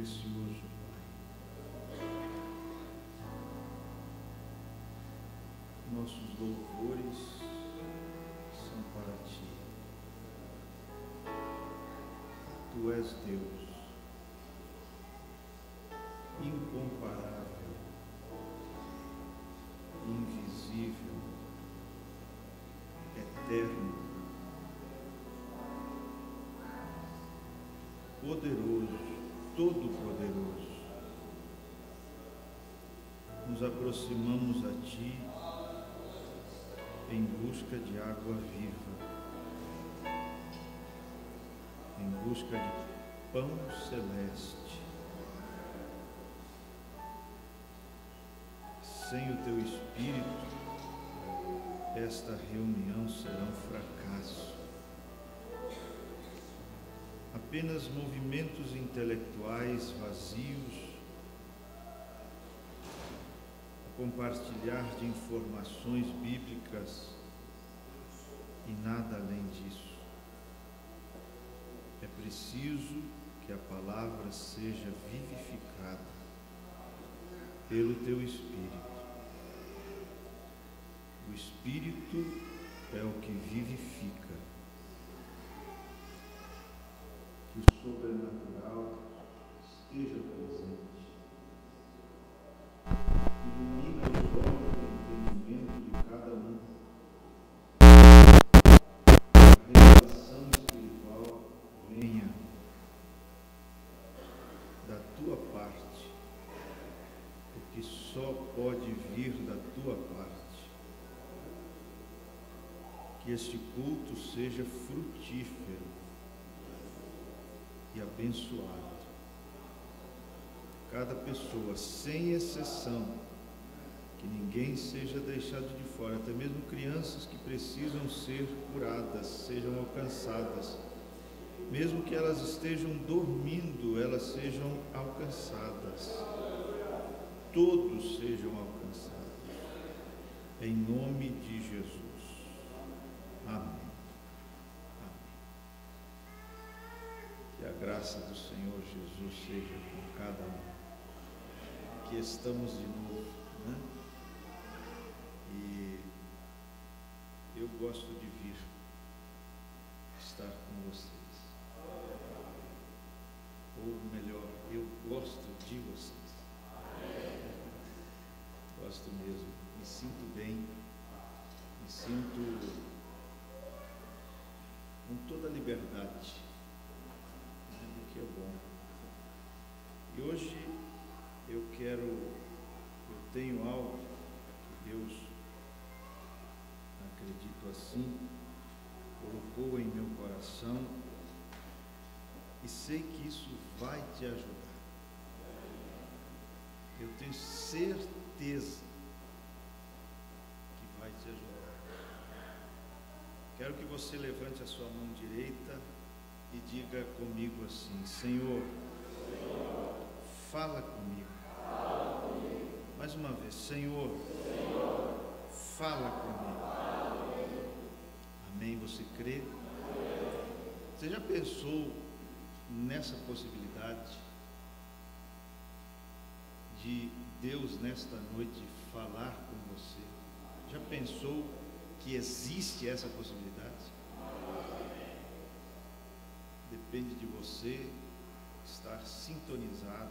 precioso, Pai. Nossos louvores são para Ti. Tu és Deus, incomparável, invisível, eterno, poderoso, todo-poderoso. Nos aproximamos a Ti em busca de água viva, em busca de pão celeste. Sem o Teu Espírito, esta reunião será um fracasso. Apenas movimentos intelectuais vazios, compartilhar de informações bíblicas e nada além disso. É preciso que a palavra seja vivificada pelo Teu Espírito. O Espírito é o que vivifica. Que o sobrenatural esteja presente. Ilumina os olhos do entendimento de cada um. A revelação espiritual venha da Tua parte, porque só pode vir da Tua parte. Que este culto seja frutífero e abençoado. Cada pessoa, sem exceção, que ninguém seja deixado de fora, até mesmo crianças que precisam ser curadas, sejam alcançadas, mesmo que elas estejam dormindo, elas sejam alcançadas, todos sejam alcançados, em nome de Jesus. Amém. Que a graça do Senhor Jesus seja com cada um. Aqui estamos de novo, né? E eu gosto de vir estar com vocês. Ou melhor, eu gosto de vocês. Gosto mesmo. Me sinto bem. Me sinto com toda a liberdade, o que é bom. E hoje eu tenho algo que Deus, acredito assim, colocou em meu coração e sei que isso vai te ajudar. Eu tenho certeza que vai te ajudar. Quero que você levante a sua mão direita e diga comigo assim: Senhor, fala comigo. Mais uma vez: Senhor, fala comigo. Amém? Você crê? Você já pensou nessa possibilidade de Deus nesta noite falar com você? Já pensou que existe essa possibilidade? Depende de você estar sintonizado,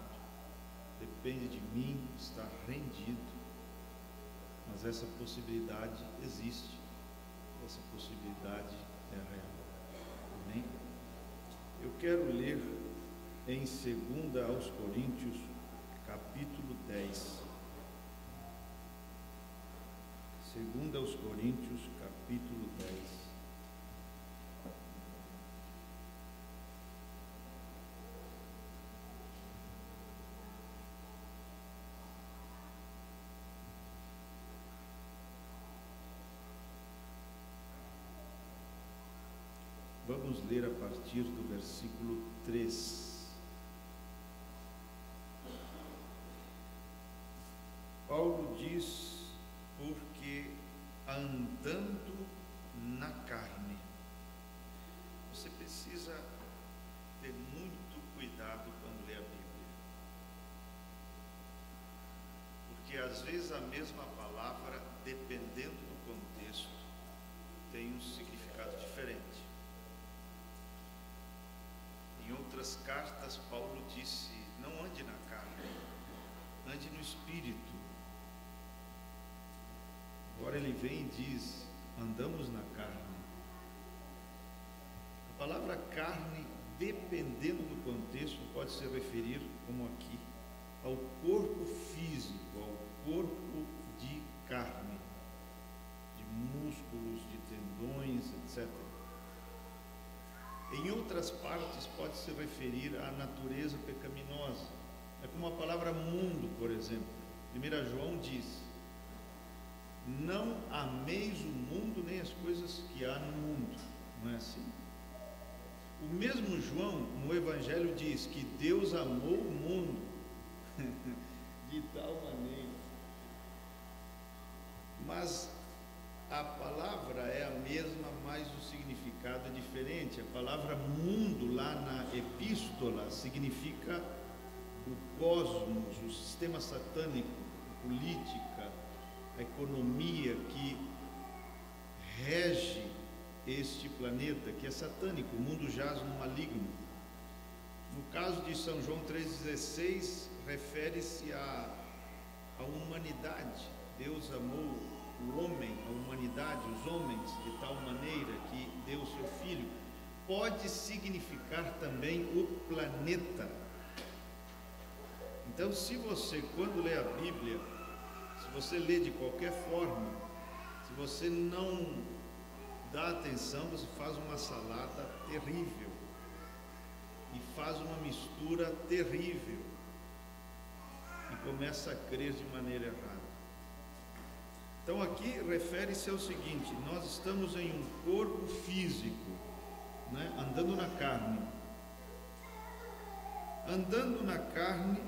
depende de mim estar rendido, mas essa possibilidade existe, essa possibilidade é real. Amém? Eu quero ler em 2 aos Coríntios, capítulo 10. 2 aos Coríntios, capítulo 10. Vamos ler a partir do versículo 3. Paulo diz: porque andando na carne. Você precisa ter muito cuidado quando lê a Bíblia. às vezes a mesma palavra, dependendo do contexto, tem um significado diferente. Em outras cartas, Paulo disse: não ande na carne, ande no Espírito. Agora ele vem e diz: andamos na carne. A palavra carne, dependendo do contexto, pode se referir, como aqui, ao corpo físico, ao corpo de carne, de músculos, de tendões, etc. Em outras partes pode se referir à natureza pecaminosa. É como a palavra mundo, por exemplo. 1 João diz: não ameis o mundo nem as coisas que há no mundo. Não é assim? O mesmo João, no Evangelho, diz que Deus amou o mundo de tal maneira. Mas a palavra é a mesma, mas o significado é diferente. A palavra mundo, lá na epístola, significa o cosmos, o sistema satânico, a política, a economia que rege este planeta, que é satânico. O mundo jaz no maligno. No caso de São João 3,16, refere-se à humanidade. Deus amou o homem, a humanidade, os homens, de tal maneira que deu o seu Filho. Pode significar também o planeta. Então, se você, quando lê a Bíblia, se você lê de qualquer forma, se você não dá atenção, você faz uma salada terrível e faz uma mistura terrível e começa a crer de maneira errada. Então aqui refere-se ao seguinte: nós estamos em um corpo físico, né? Andando na carne. Andando na carne,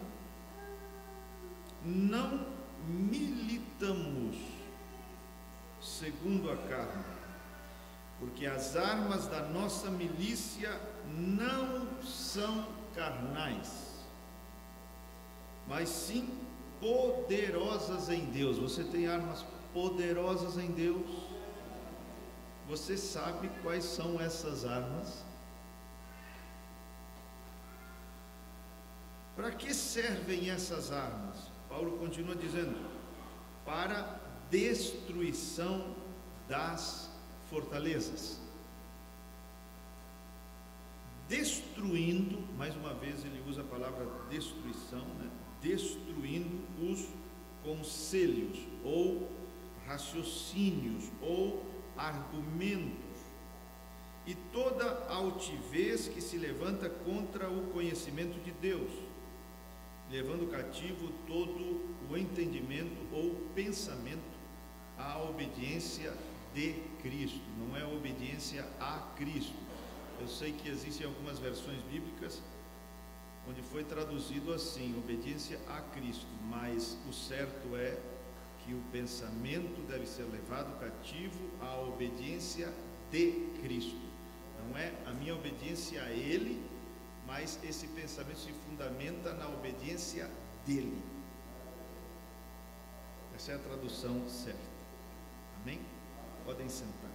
não militamos segundo a carne, porque as armas da nossa milícia não são carnais, mas sim poderosas em Deus. Você tem armas poderosas em Deus? Você sabe quais são essas armas? Para que servem essas armas? Paulo continua dizendo: para destruição das fortalezas. Destruindo, mais uma vez ele usa a palavra destruição, né? Destruindo os conselhos, ou raciocínios, ou argumentos, e toda altivez que se levanta contra o conhecimento de Deus, levando cativo todo o entendimento ou pensamento à obediência de Cristo. Não é a obediência a Cristo. Eu sei que existem algumas versões bíblicas onde foi traduzido assim: obediência a Cristo, mas o certo é que o pensamento deve ser levado cativo à obediência de Cristo. Não é a minha obediência a Ele, mas esse pensamento se fundamenta na obediência dele. Essa é a tradução certa. Amém? Podem sentar.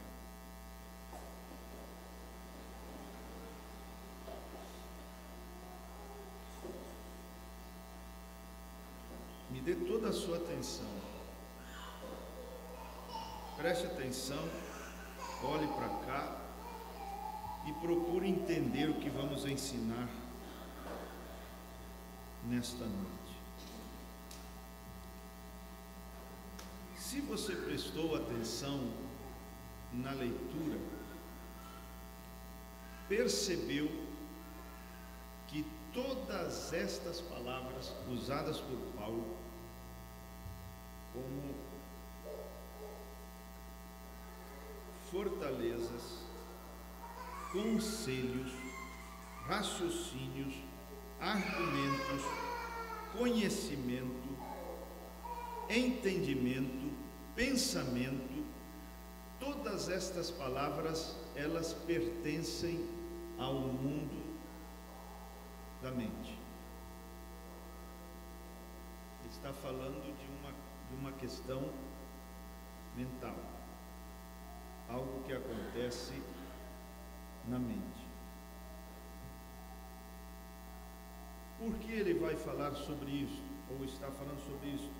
Me dê toda a sua atenção. Preste atenção, olhe para cá e procure entender o que vamos ensinar nesta noite. Se você prestou atenção na leitura, percebeu que todas estas palavras usadas por Paulo como fortalezas, conselhos, raciocínios, argumentos, conhecimento, entendimento, pensamento, todas estas palavras, elas pertencem ao mundo da mente. Ele está falando de uma questão mental, algo que acontece na mente. Por que ele vai falar sobre isso, ou está falando sobre isso?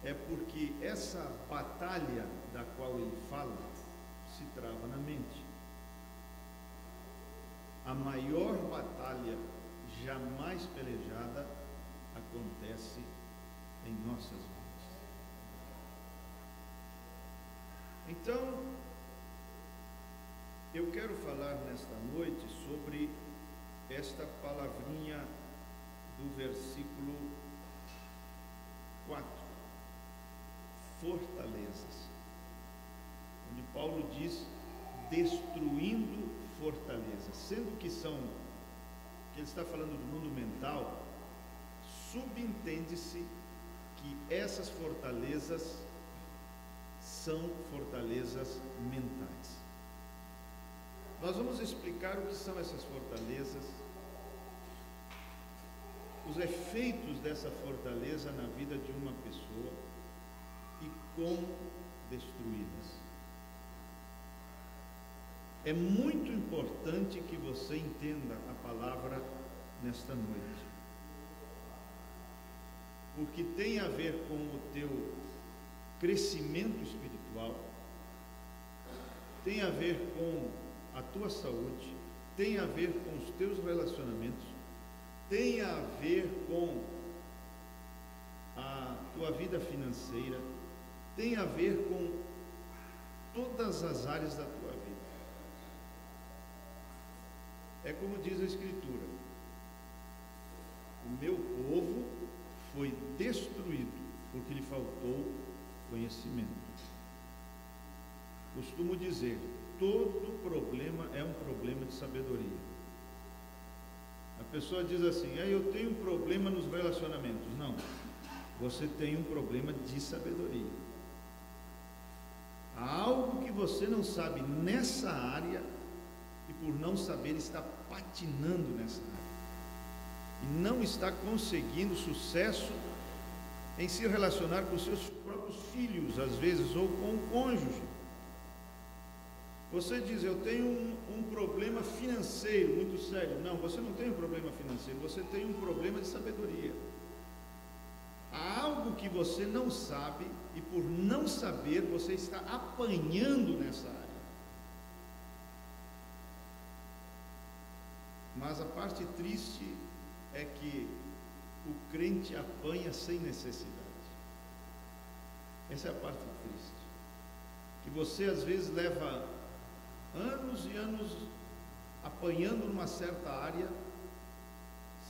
É porque essa batalha da qual ele fala se trava na mente. A maior batalha jamais pelejada acontece em nossas mentes. Então, eu quero falar nesta noite sobre esta palavrinha do versículo 4, fortalezas, onde Paulo diz destruindo fortalezas, sendo que ele está falando do mundo mental, subentende-se que essas fortalezas são fortalezas mentais. Nós vamos explicar o que são essas fortalezas, os efeitos dessa fortaleza na vida de uma pessoa e como destruí-las. É muito importante que você entenda a palavra nesta noite, porque tem a ver com o teu crescimento espiritual, tem a ver com a tua saúde, tem a ver com os teus relacionamentos, tem a ver com a tua vida financeira, tem a ver com todas as áreas da tua vida. É como diz a Escritura: o meu povo foi destruído porque lhe faltou conhecimento. Costumo dizer, todo problema é um problema de sabedoria. A pessoa diz assim: eu tenho um problema nos relacionamentos. Não, você tem um problema de sabedoria. Há algo que você não sabe nessa área e por não saber está patinando nessa área e não está conseguindo sucesso em se relacionar com seus próprios filhos, às vezes, ou com o cônjuge. Você diz: eu tenho um problema financeiro muito sério. Não, você não tem um problema financeiro, você tem um problema de sabedoria. Há algo que você não sabe e por não saber você está apanhando nessa área. Mas a parte triste é que o crente apanha sem necessidade. Essa é a parte triste, que você às vezes leva anos e anos apanhando numa certa área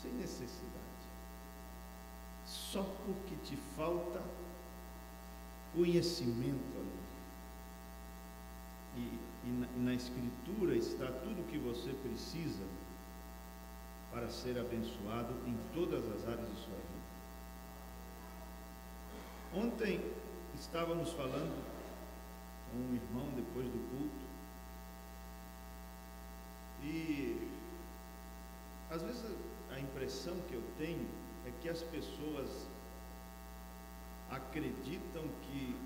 sem necessidade, só porque te falta conhecimento ali. E na Escritura está tudo o que você precisa para ser abençoado em todas as áreas de sua vida. Ontem estávamos falando com um irmão depois do culto, e às vezes a impressão que eu tenho é que as pessoas acreditam que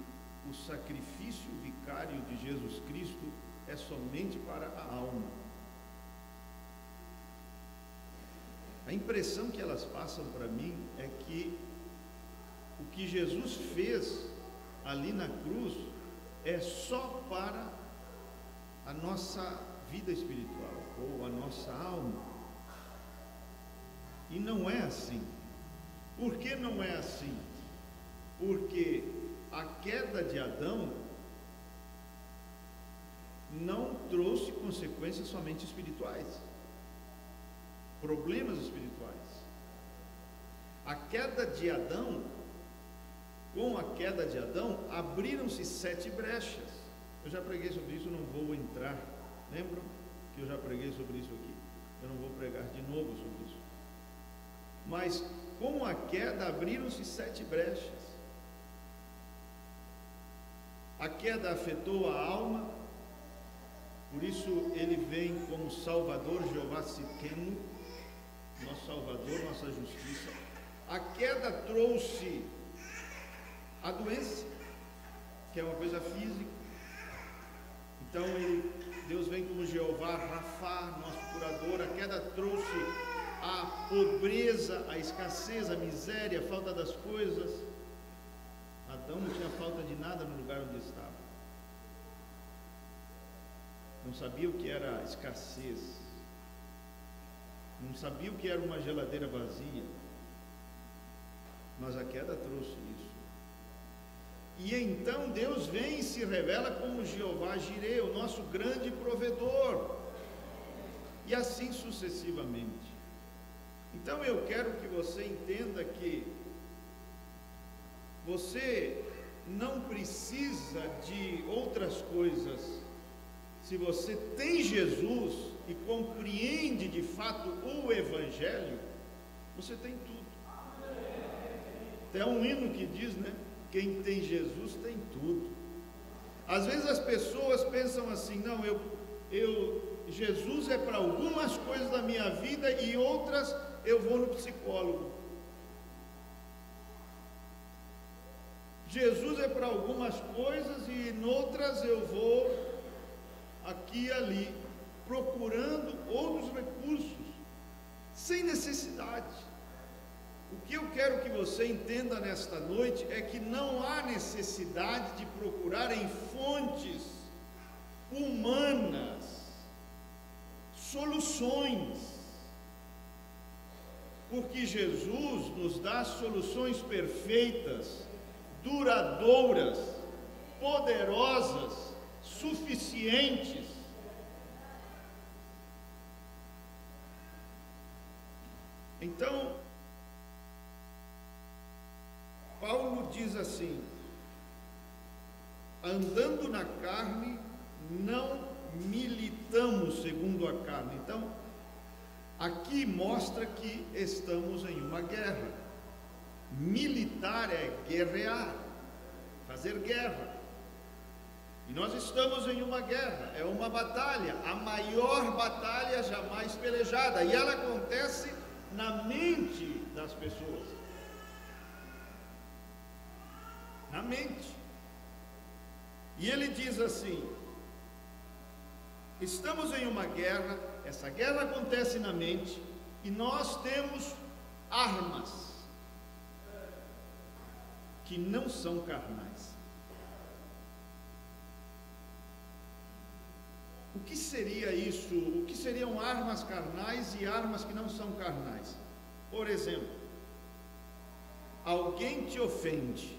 o sacrifício vicário de Jesus Cristo é somente para a alma. A impressão que elas passam para mim é que o que Jesus fez ali na cruz é só para a nossa vida espiritual ou a nossa alma. E não é assim. Por que não é assim? Porque a queda de Adão não trouxe consequências somente espirituais, problemas espirituais. A queda de Adão, com a queda de Adão, abriram-se 7 brechas. Eu já preguei sobre isso, não vou entrar. Lembram que eu já preguei sobre isso aqui? Eu não vou pregar de novo sobre isso. Mas com a queda abriram-se 7 brechas. A queda afetou a alma, por isso ele vem como Salvador, Jeová Siqueno, nosso Salvador, nossa justiça. A queda trouxe a doença, que é uma coisa física. Então Deus vem como Jeová Rafá, nosso curador. A queda trouxe a pobreza, a escassez, a miséria, a falta das coisas. Adão não tinha falta de nada no lugar onde estava. Não sabia o que era escassez. Não sabia o que era uma geladeira vazia. Mas a queda trouxe isso. E então Deus vem e se revela como Jeová Jireh, o nosso grande provedor. E assim sucessivamente. Então eu quero que você entenda que você não precisa de outras coisas. Se você tem Jesus e compreende de fato o Evangelho, você tem tudo. Tem um hino que diz, né? Quem tem Jesus tem tudo. Às vezes as pessoas pensam assim, não, Jesus é para algumas coisas da minha vida e outras eu vou no psicólogo. Jesus é para algumas coisas e em outras eu vou aqui e ali, procurando outros recursos, sem necessidade. O que eu quero que você entenda nesta noite é que não há necessidade de procurar em fontes humanas soluções, porque Jesus nos dá soluções perfeitas, duradouras, poderosas, suficientes. Então, Paulo diz assim: andando na carne, não militamos segundo a carne. Então, aqui mostra que estamos em uma guerra. Militar é guerrear, fazer guerra. E nós estamos em uma guerra, é uma batalha, a maior batalha jamais pelejada, e ela acontece na mente das pessoas. Na mente. E ele diz assim: estamos em uma guerra, essa guerra acontece na mente, e nós temos armas que não são carnais. O que seria isso? O que seriam armas carnais e armas que não são carnais? Por exemplo, alguém te ofende,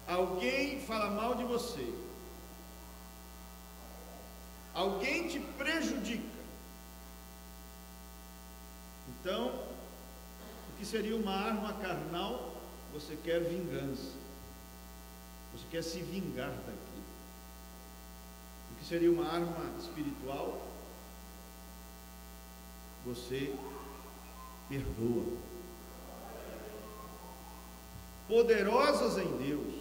alguém fala mal de você, alguém te prejudica. Então, o que seria uma arma carnal? Você quer vingança, você quer se vingar daquilo. O que seria uma arma espiritual? Você perdoa. Poderosas em Deus,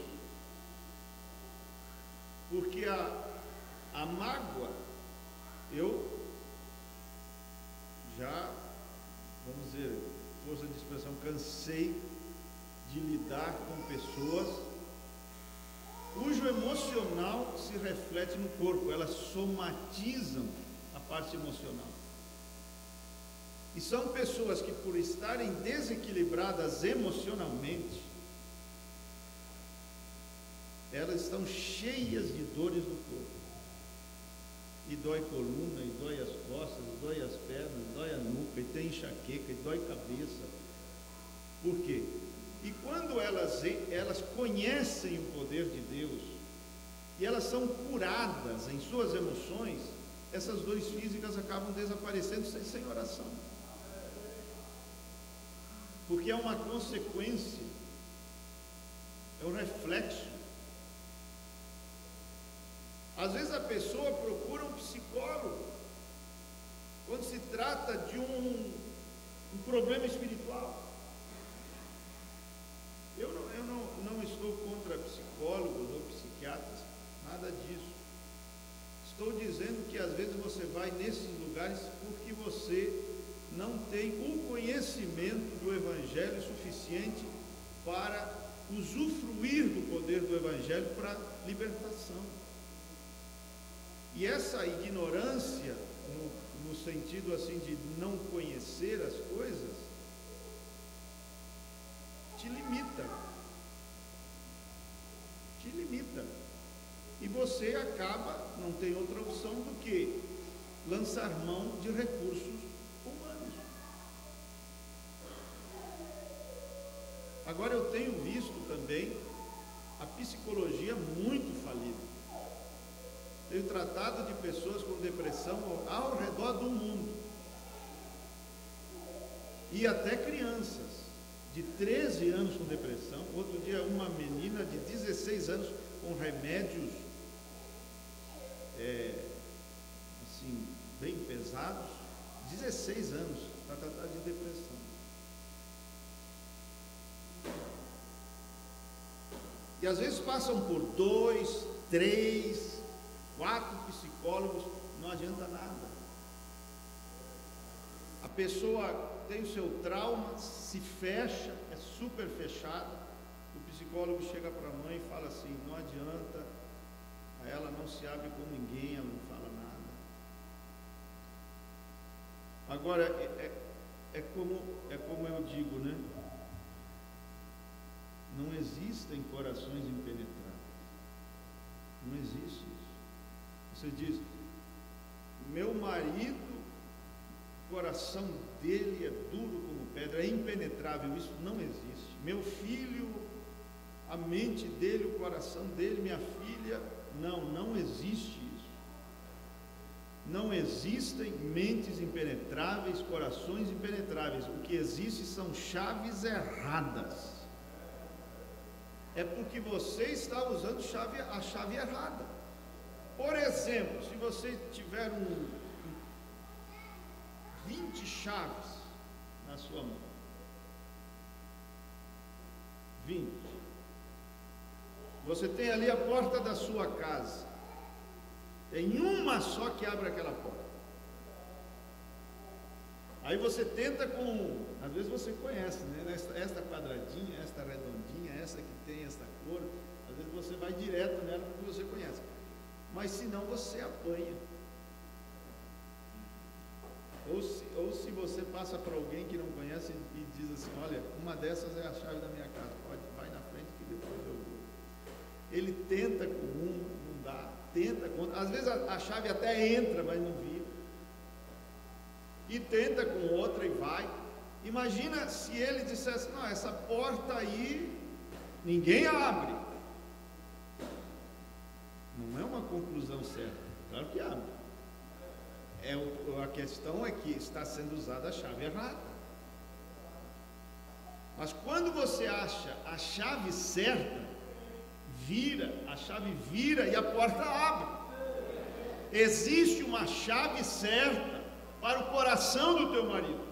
porque a mágoa, eu já, vamos dizer, força de expressão, cansei de lidar com pessoas cujo emocional se reflete no corpo, elas somatizam a parte emocional. E são pessoas que, por estarem desequilibradas emocionalmente, elas estão cheias de dores no corpo. E dói coluna, e dói as costas, e dói as pernas, e dói a nuca, e tem enxaqueca, e dói cabeça. Por quê? E quando elas conhecem o poder de Deus, e elas são curadas em suas emoções, essas dores físicas acabam desaparecendo sem oração. Porque é uma consequência, é um reflexo. Às vezes a pessoa procura um psicólogo quando se trata de um problema espiritual. Eu não estou contra psicólogos ou psiquiatras, nada disso. Estou dizendo que às vezes você vai nesses lugares porque você não tem o conhecimento do Evangelho suficiente para usufruir do poder do Evangelho para libertação. E essa ignorância, no sentido assim de não conhecer as coisas, te limita. Te limita. E você acaba, não tem outra opção do que lançar mão de recursos humanos. Agora eu tenho visto também a psicologia muito falida. Tenho tratado de pessoas com depressão ao redor do mundo. E até crianças de 13 anos com depressão. Outro dia uma menina de 16 anos com remédios assim, bem pesados, 16 anos para tratar de depressão. E às vezes passam por 2, 3, 4 psicólogos, não adianta nada. A pessoa tem o seu trauma, se fecha, é super fechada. O psicólogo chega para a mãe e fala assim: não adianta, ela não se abre com ninguém, ela não fala nada. Agora, é como eu digo, né? Não existem corações impenetráveis. Não existe isso. Você diz: meu marido, o coração dele é duro como pedra, é impenetrável. Isso não existe. Meu filho, a mente dele, o coração dele, minha filha, não existe isso. Não existem mentes impenetráveis, corações impenetráveis. O que existe são chaves erradas. É porque você está usando a chave errada. Por exemplo, se você tiver 20 chaves na sua mão, 20, você tem ali a porta da sua casa, tem uma só que abre aquela porta. Aí você tenta com, às vezes você conhece, né? Esta quadradinha, esta redondinha, essa que tem esta cor, às vezes você vai direto nela porque você conhece. Mas se não, você apanha. Ou se você passa para alguém que não conhece e diz assim: olha, uma dessas é a chave da minha casa, vai na frente que depois eu vou. Ele tenta com uma, não dá, tenta com outra, às vezes a chave até entra, mas não vira. E tenta com outra e vai. Imagina se ele dissesse: não, essa porta aí ninguém abre. Não é uma conclusão certa. Claro que abre. A questão é que está sendo usada a chave errada. Mas quando você acha a chave certa, a chave vira e a porta abre. Existe uma chave certa para o coração do teu marido.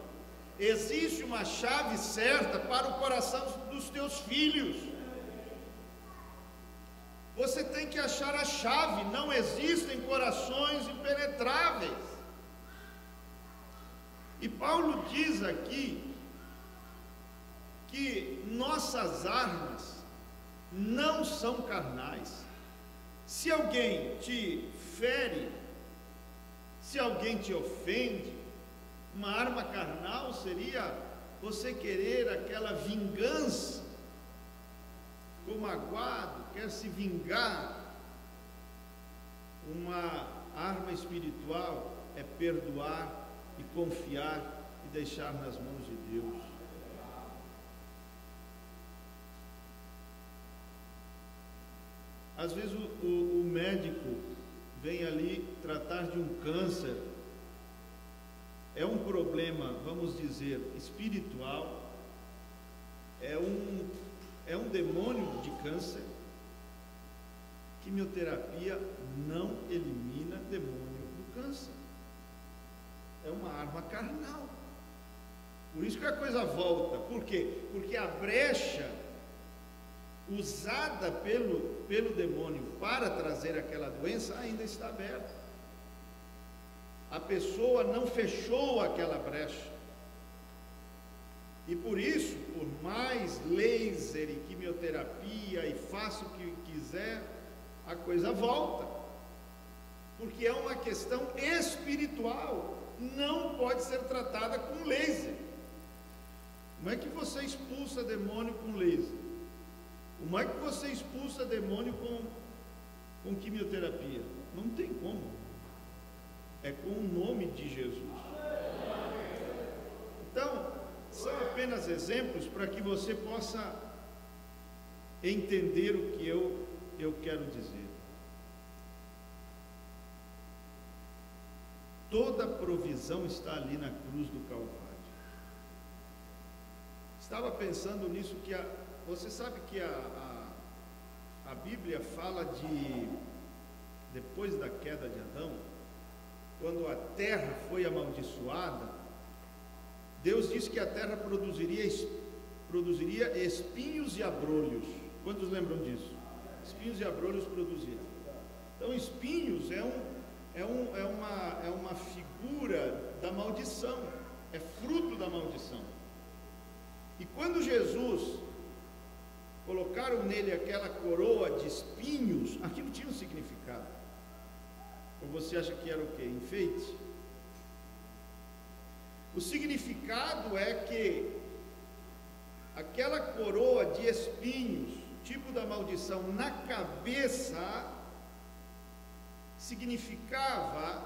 Existe uma chave certa para o coração dos teus filhos. Você tem que achar a chave. Não existem corações impenetráveis. E Paulo diz aqui que nossas armas não são carnais. Se alguém te fere, se alguém te ofende, uma arma carnal seria você querer aquela vingança, ficou magoado, quer se vingar. Uma arma espiritual é perdoar e confiar e deixar nas mãos de Deus. Às vezes o médico vem ali tratar de um câncer, é um problema, vamos dizer, espiritual, é um demônio de câncer. Quimioterapia não elimina demônio do câncer, é uma arma carnal. Por isso que a coisa volta. Por quê? Porque a brecha usada pelo demônio para trazer aquela doença ainda está aberta. A pessoa não fechou aquela brecha, E por isso, por mais laser e quimioterapia e faça o que quiser, a coisa volta. Porque é uma questão espiritual, não pode ser tratada com laser. Como é que você expulsa demônio com laser? Como é que você expulsa demônio com quimioterapia? Não tem como. É com o nome de Jesus. Então, são apenas exemplos para que você possa entender o que eu quero dizer. Toda provisão está ali na cruz do Calvário. Estava pensando nisso, você sabe que a Bíblia fala depois da queda de Adão, quando a terra foi amaldiçoada, Deus disse que a terra produziria espinhos e abrolhos. Quantos lembram disso? Espinhos e abrolhos produziram. Então, espinhos é uma figura da maldição, é fruto da maldição. E quando Jesus, colocaram nele aquela coroa de espinhos, aquilo tinha um significado. Ou você acha que era o quê? Enfeite? O significado é que aquela coroa de espinhos, tipo da maldição, na cabeça, significava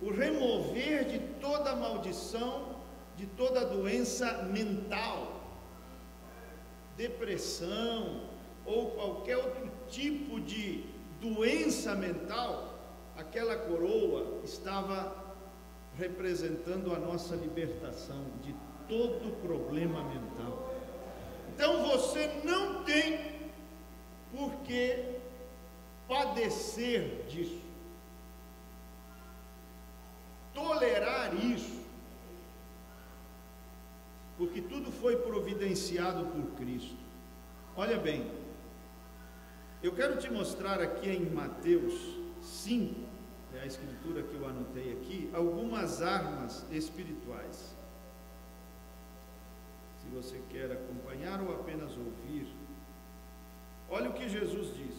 o remover de toda a maldição, de toda a doença mental, depressão ou qualquer outro tipo de doença mental. Aquela coroa estava representando a nossa libertação de todo problema mental. Então você não tem por que padecer disso, tolerar isso, porque tudo foi providenciado por Cristo. Olha bem, eu quero te mostrar aqui em Mateus 5, é a escritura que eu anotei aqui, algumas armas espirituais. Se você quer acompanhar ou apenas ouvir, olha o que Jesus diz.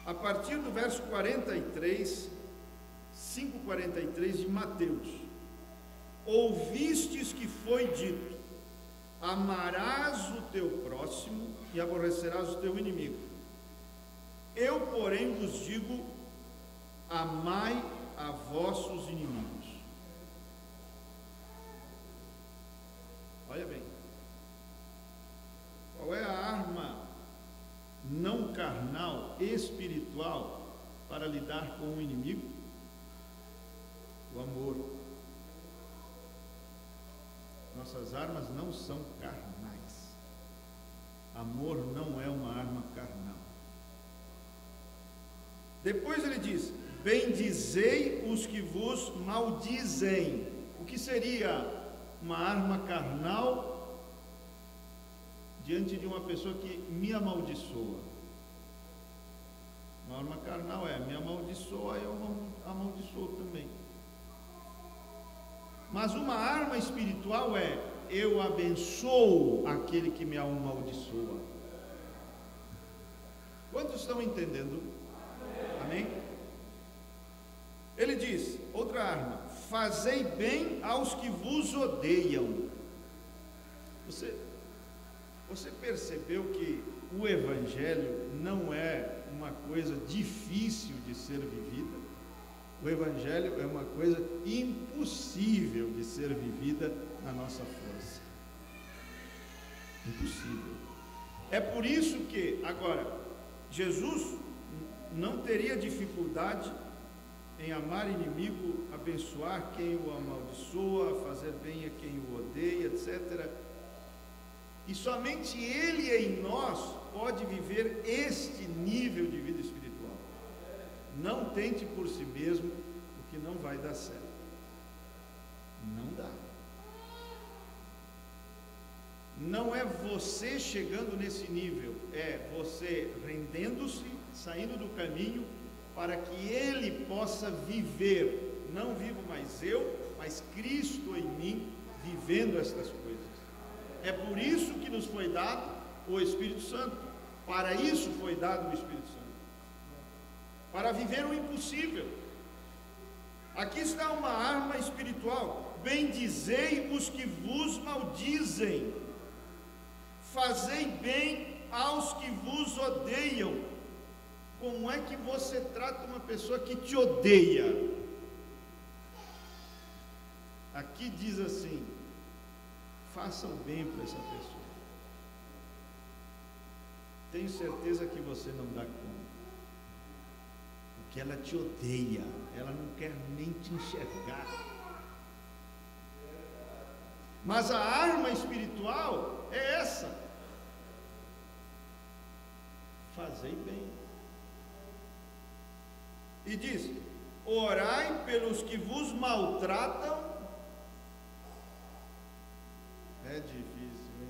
A partir do verso 43, 5:43 de Mateus: ouvistes que foi dito, amarás o teu próximo e aborrecerás o teu inimigo. Eu, porém, vos digo, amai a vossos inimigos. Olha bem, qual é a arma não carnal, espiritual, para lidar com o inimigo? O amor. Nossas armas não são carnais. Amor não é uma arma carnal. Depois ele diz: bendizei os que vos maldizem. O que seria uma arma carnal diante de uma pessoa que me amaldiçoa? Uma arma carnal me amaldiçoa, eu amaldiçoo também. Mas uma arma espiritual eu abençoo aquele que me amaldiçoa. Quantos estão entendendo? Amém? Ele diz, outra arma: fazei bem aos que vos odeiam. Você percebeu que o Evangelho não é uma coisa difícil de ser vivida? O Evangelho é uma coisa impossível de ser vivida na nossa força. Impossível. É por isso que, agora, Jesus não teria dificuldade em amar inimigo, abençoar quem o amaldiçoa, fazer bem a quem o odeia, etc. E somente Ele em nós pode viver este nível de vida espiritual. Não tente por si mesmo, porque não vai dar certo. Não dá. Não é você chegando nesse nível, é você rendendo-se, saindo do caminho, para que Ele possa viver. Não vivo mais eu, mas Cristo em mim, vivendo estas coisas. É por isso que nos foi dado o Espírito Santo. Para isso foi dado o Espírito Santo. Para viver o impossível. Aqui está uma arma espiritual. Bendizei os que vos maldizem. Fazei bem aos que vos odeiam. Como é que você trata uma pessoa que te odeia? Aqui diz assim: façam bem para essa pessoa. Tenho certeza que você não dá conta, porque ela te odeia, ela não quer nem te enxergar. Mas a arma espiritual é essa: fazei bem. E diz: orai pelos que vos maltratam. É difícil, hein?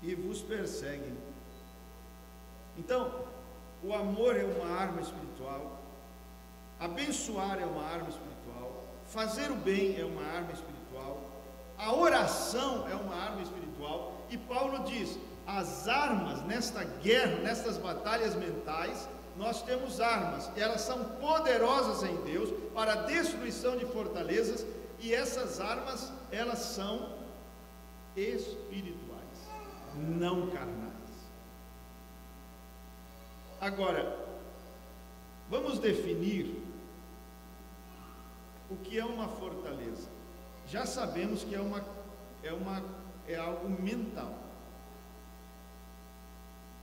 E vos perseguem. Então, o amor é uma arma espiritual, abençoar é uma arma espiritual, fazer o bem é uma arma espiritual, a oração é uma arma espiritual. E Paulo diz: as armas nesta guerra, nestas batalhas mentais, nós temos armas, elas são poderosas em Deus para a destruição de fortalezas, e essas armas, elas são espirituais, não carnais. Agora, vamos definir o que é uma fortaleza. Já sabemos que é algo mental.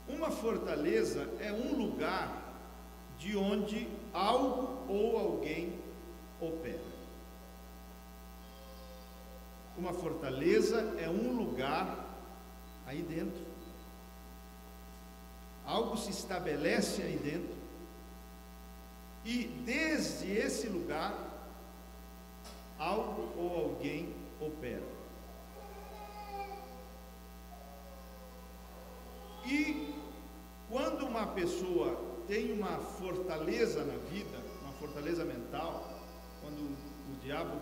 Uma fortaleza é um lugar de onde algo ou alguém opera. Uma fortaleza é um lugar aí dentro. Algo se estabelece aí dentro. E desde esse lugar, algo ou alguém opera. E quando uma pessoa tem uma fortaleza na vida, uma fortaleza mental, quando o diabo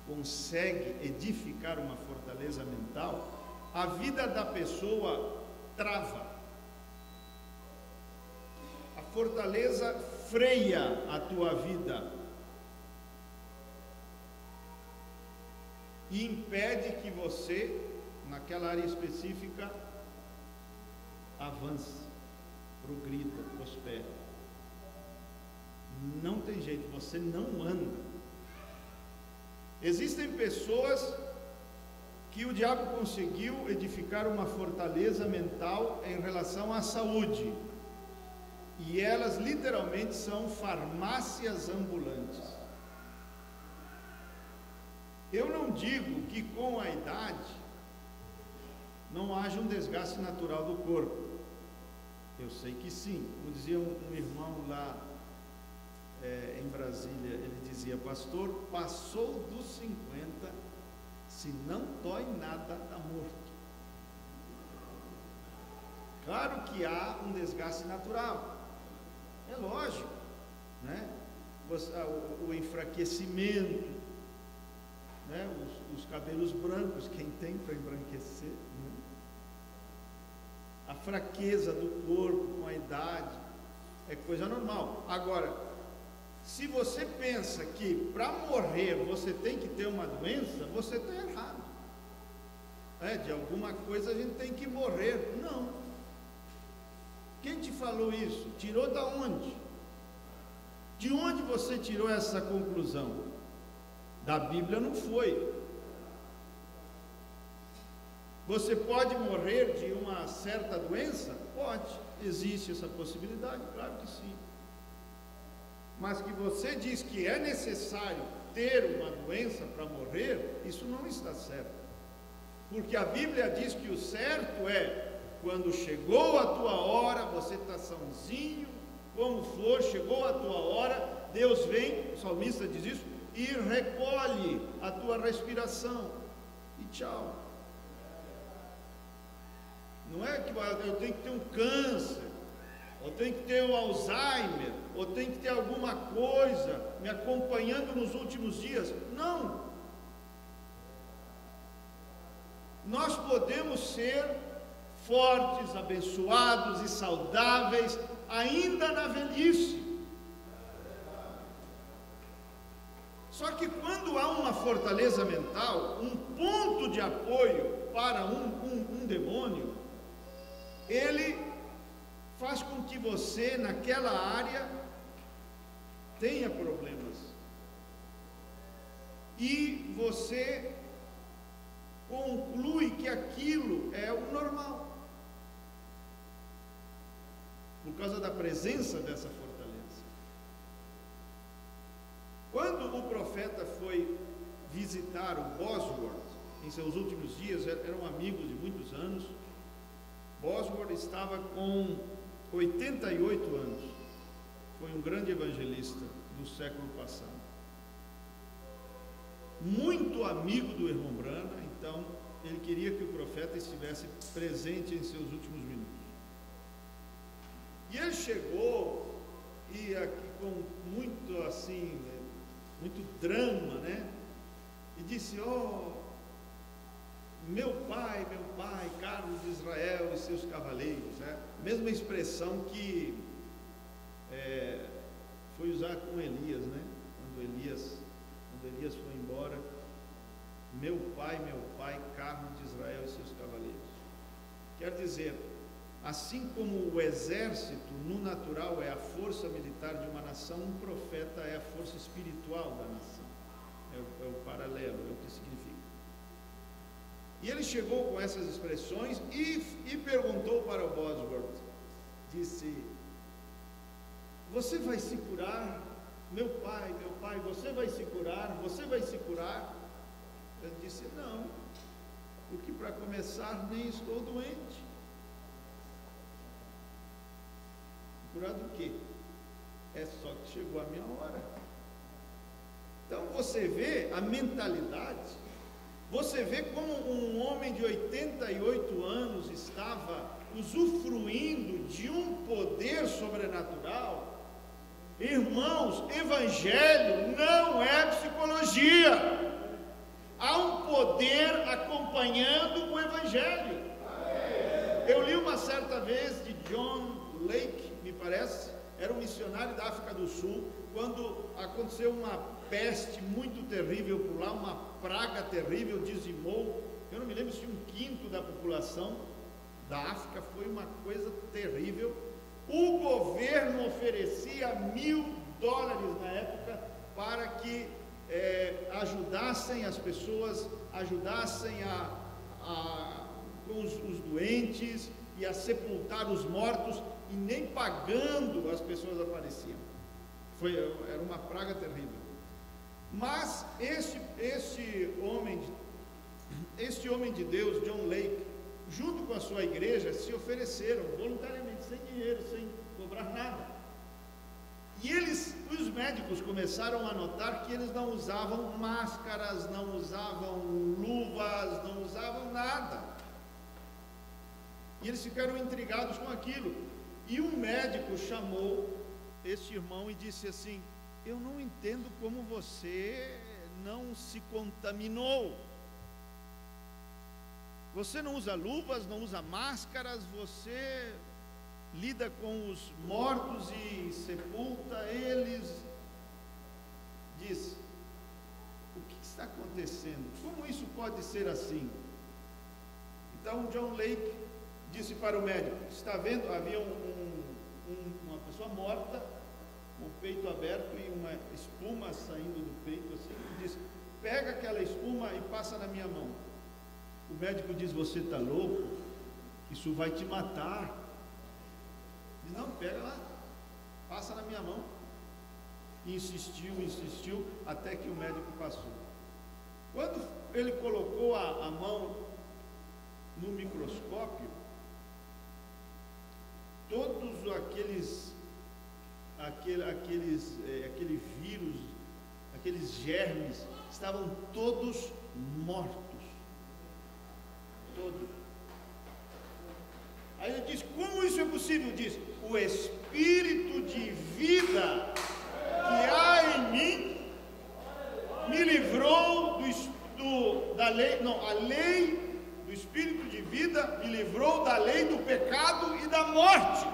consegue edificar uma fortaleza mental, a vida da pessoa trava. A fortaleza freia a tua vida e impede que você, naquela área específica, avance, progrida, prospere. Não tem jeito, você não anda. Existem pessoas que o diabo conseguiu edificar uma fortaleza mental em relação à saúde, e elas literalmente são farmácias ambulantes. Eu não digo que com a idade não haja um desgaste natural do corpo. Eu sei que sim. Como dizia um irmão lá em Brasília, ele dizia: pastor, passou dos 50, se não dói nada, está morto. Claro que há um desgaste natural, é lógico, né? O enfraquecimento, né? Os cabelos brancos, quem tem para embranquecer, né? A fraqueza do corpo com a idade é coisa normal. Agora, se você pensa que para morrer você tem que ter uma doença, você está errado. De alguma coisa a gente tem que morrer. Não. Quem te falou isso? Tirou da onde? De onde você tirou essa conclusão? Da Bíblia não foi. Você pode morrer de uma certa doença? Pode. Existe essa possibilidade? Claro que sim. Mas que você diz que é necessário ter uma doença para morrer, isso não está certo. Porque a Bíblia diz que o certo é, quando chegou a tua hora, você está sãozinho, como for, chegou a tua hora, Deus vem, o salmista diz isso, e recolhe a tua respiração, e tchau. Não é que eu tenho que ter um câncer, ou tenho que ter um Alzheimer, ou tenho que ter alguma coisa me acompanhando nos últimos dias. Não. nós podemos ser fortes, abençoados e saudáveis ainda na velhice. Só que quando há uma fortaleza mental, um ponto de apoio para um demônio, ele faz com que você, naquela área, tenha problemas. E você conclui que aquilo é o normal, por causa da presença dessa fortaleza. Quando o profeta foi visitar o Bosworth, em seus últimos dias, eram amigos de muitos anos, Bosworth estava com 88 anos, foi um grande evangelista do século passado, muito amigo do irmão Branham, então ele queria que o profeta estivesse presente em seus últimos minutos. E ele chegou, e aqui com muito assim, muito drama, né? E disse: meu pai, Carlos de Israel e seus cavaleiros, né? Mesma expressão que foi usada com Elias, né? Quando Elias foi embora, meu pai, Carlos de Israel e seus cavaleiros. Quer dizer, assim como o exército no natural é a força militar de uma nação, um profeta é a força espiritual da nação. É o paralelo, é o que significa. E ele chegou com essas expressões e perguntou para o Bosworth, disse: você vai se curar? Meu pai, você vai se curar? Você vai se curar? Ele disse: não, porque para começar nem estou doente. Curar do quê? É só que chegou a minha hora. Então você vê a mentalidade, você vê como um homem de 88 anos estava usufruindo de um poder sobrenatural. Irmãos, evangelho não é psicologia. Há um poder acompanhando o evangelho. Eu li uma certa vez de John Lake, me parece, era um missionário da África do Sul, quando aconteceu uma peste muito terrível por lá, uma praga terrível, dizimou, eu não me lembro se 1/5 da população da África, foi uma coisa terrível. O governo oferecia $1.000 na época para que ajudassem as pessoas, ajudassem com os doentes e a sepultar os mortos, e nem pagando as pessoas apareciam. Era uma praga terrível. Mas este homem de Deus, John Lake, junto com a sua igreja, se ofereceram voluntariamente, sem dinheiro, sem cobrar nada. E os médicos começaram a notar que eles não usavam máscaras, não usavam luvas, não usavam nada. E eles ficaram intrigados com aquilo. E um médico chamou este irmão e disse assim: eu não entendo como você não se contaminou. Você não usa luvas, não usa máscaras, você lida com os mortos e sepulta eles. Disse: o que está acontecendo? Como isso pode ser assim? Então John Lake disse para o médico: está vendo? Havia uma pessoa morta, com o peito aberto e uma espuma saindo do peito assim. Ele disse: pega aquela espuma e passa na minha mão. O médico diz: você está louco? Isso vai te matar. Diz: não, pega lá, passa na minha mão. E insistiu, até que o médico passou. Quando ele colocou a mão no microscópio, todos aquele vírus, aqueles germes, estavam todos mortos. Todos. Aí ele diz: como isso é possível? Diz: o espírito de vida que há em mim me livrou a lei do O Espírito de vida me livrou da lei do pecado e da morte.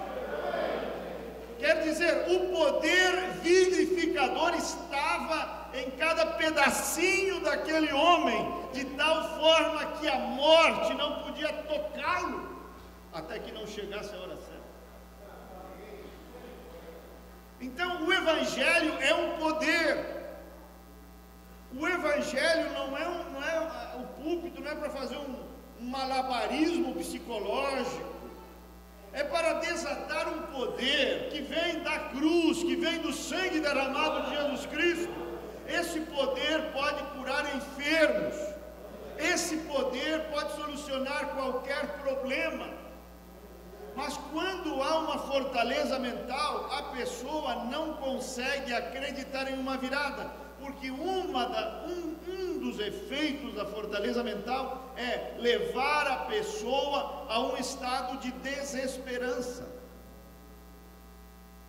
Quer dizer, o poder vivificador estava em cada pedacinho daquele homem, de tal forma que a morte não podia tocá-lo, até que não chegasse a hora certa. Então, o Evangelho é um poder. O Evangelho não é o púlpito, não é para fazer um malabarismo psicológico. É para desatar um poder que vem da cruz, que vem do sangue derramado de Jesus Cristo. Esse poder pode curar enfermos. Esse poder pode solucionar qualquer problema. Mas quando há uma fortaleza mental, a pessoa não consegue acreditar em uma virada, porque um dos efeitos da fortaleza mental é levar a pessoa a um estado de desesperança.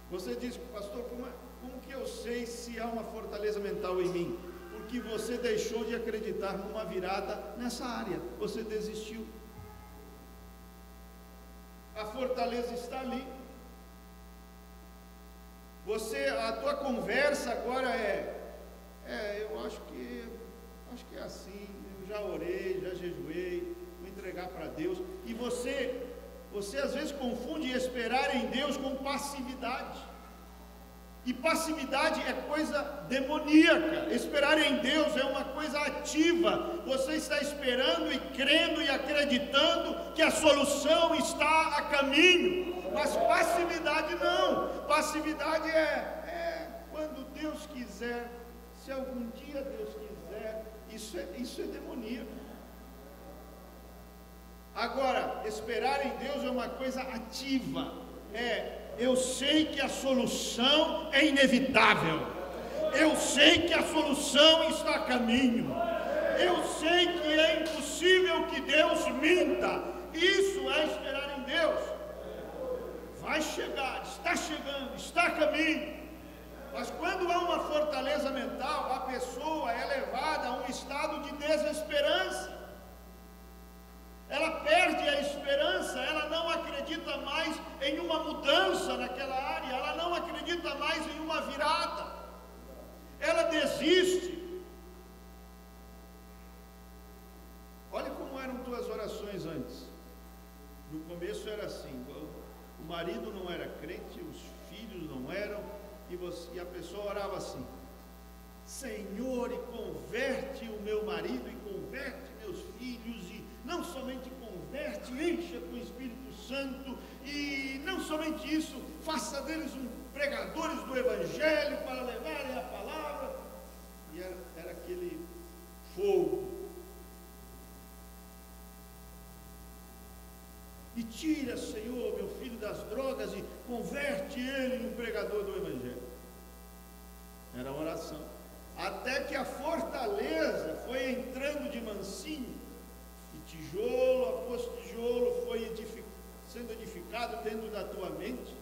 Você diz, pastor, como que eu sei se há uma fortaleza mental em mim? Porque você deixou de acreditar numa virada nessa área, você desistiu. A fortaleza está ali. A tua conversa agora eu acho que é assim, eu já orei, já jejuei, vou entregar para Deus. E você às vezes confunde esperar em Deus com passividade. E passividade é coisa demoníaca. Esperar em Deus é uma coisa ativa. Você está esperando e crendo e acreditando que a solução está a caminho. Mas passividade não. Passividade é quando Deus quiser. Se algum dia Deus quiser, isso é demoníaco. Agora, esperar em Deus é uma coisa ativa. Eu sei que a solução é inevitável. Eu sei que a solução está a caminho. Eu sei que é impossível que Deus minta. Isso é esperar em Deus. Vai chegar, está chegando, está a caminho. Mas quando há uma fortaleza mental, a pessoa é levada a um estado de desesperança. Ela perde a esperança, ela não acredita mais em uma mudança naquela área, ela não acredita mais em uma virada. Ela desiste. Olha como eram tuas orações antes. No começo era assim, o marido não era crente, os filhos não eram, e a pessoa orava assim: Senhor, e converte o meu marido, e converte meus filhos, e não somente converte, encha com o Espírito Santo, e não somente isso, faça deles pregadores do Evangelho para levarem a palavra. E era aquele fogo. E tira, Senhor, meu filho das drogas e converte ele num pregador do Evangelho. Era a oração. Até que a fortaleza foi entrando de mansinho, e tijolo após tijolo foi sendo edificado dentro da tua mente.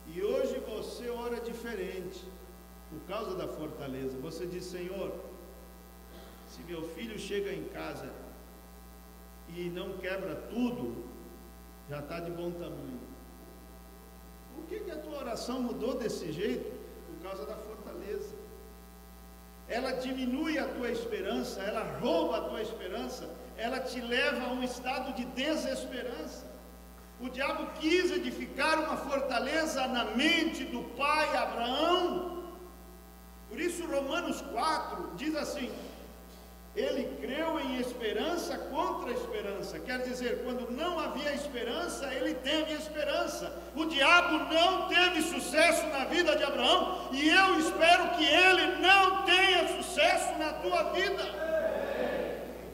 E hoje você ora diferente, por causa da fortaleza. Você diz: Senhor, se meu filho chega em casa e não quebra tudo, já está de bom tamanho. Por que a tua oração mudou desse jeito? Por causa da fortaleza. Ela diminui a tua esperança, ela rouba a tua esperança, ela te leva a um estado de desesperança. O diabo quis edificar uma fortaleza na mente do pai Abraão. Por isso Romanos 4 diz assim: ele creu em esperança contra a esperança. Quer dizer, quando não havia esperança, ele teve esperança. O diabo não teve sucesso na vida de Abraão, e eu espero que ele não tenha sucesso na tua vida.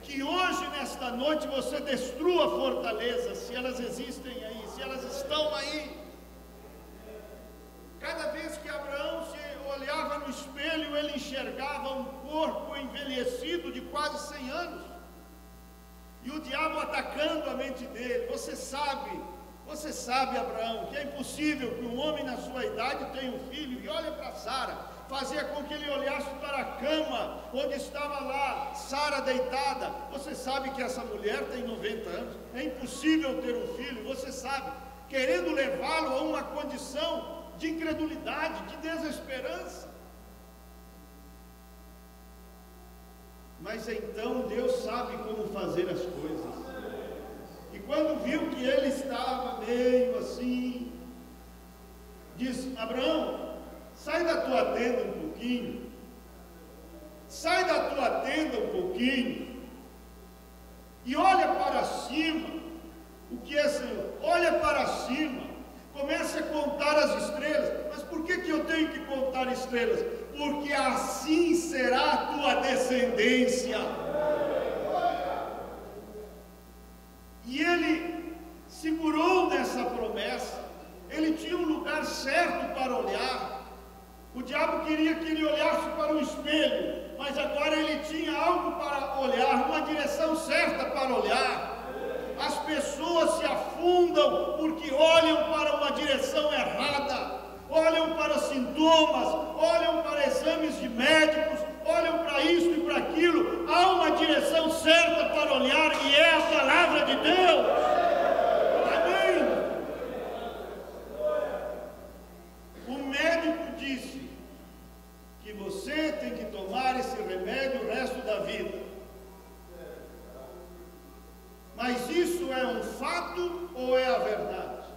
Que hoje, nesta noite, você destrua fortalezas, se elas existem aí, se elas estão aí. Cada vez que Abraão se olhava no espelho, ele enxergava um corpo envelhecido de quase 100 anos. E o diabo atacando a mente dele. Você sabe, Abraão, que é impossível que um homem na sua idade tenha um filho. E olha para Sara, fazia com que ele olhasse para a cama, onde estava lá Sara deitada. Você sabe que essa mulher tem 90 anos, é impossível ter um filho, você sabe, querendo levá-lo a uma condição de incredulidade, de desesperança. Mas então Deus sabe como fazer as coisas. E quando viu que ele estava meio assim, diz: Abraão, sai da tua tenda um pouquinho, sai da tua tenda um pouquinho, e olha para cima. O que é, Senhor? Olha para cima, comece a contar as estrelas. Mas por que eu tenho que contar estrelas? Porque assim será a tua descendência. E ele segurou nessa promessa. Ele tinha um lugar certo para olhar. O diabo queria que ele olhasse para o espelho, mas agora ele tinha algo para olhar, uma direção certa para olhar. As pessoas se afundam porque olham para uma direção errada, olham para sintomas, olham para exames de médicos, olham para isso e para aquilo. Há uma direção certa para olhar, e é a palavra de Deus. Amém? O médico disse que você tem que tomar esse remédio o resto da vida. Mas isso é um fato ou é a verdade?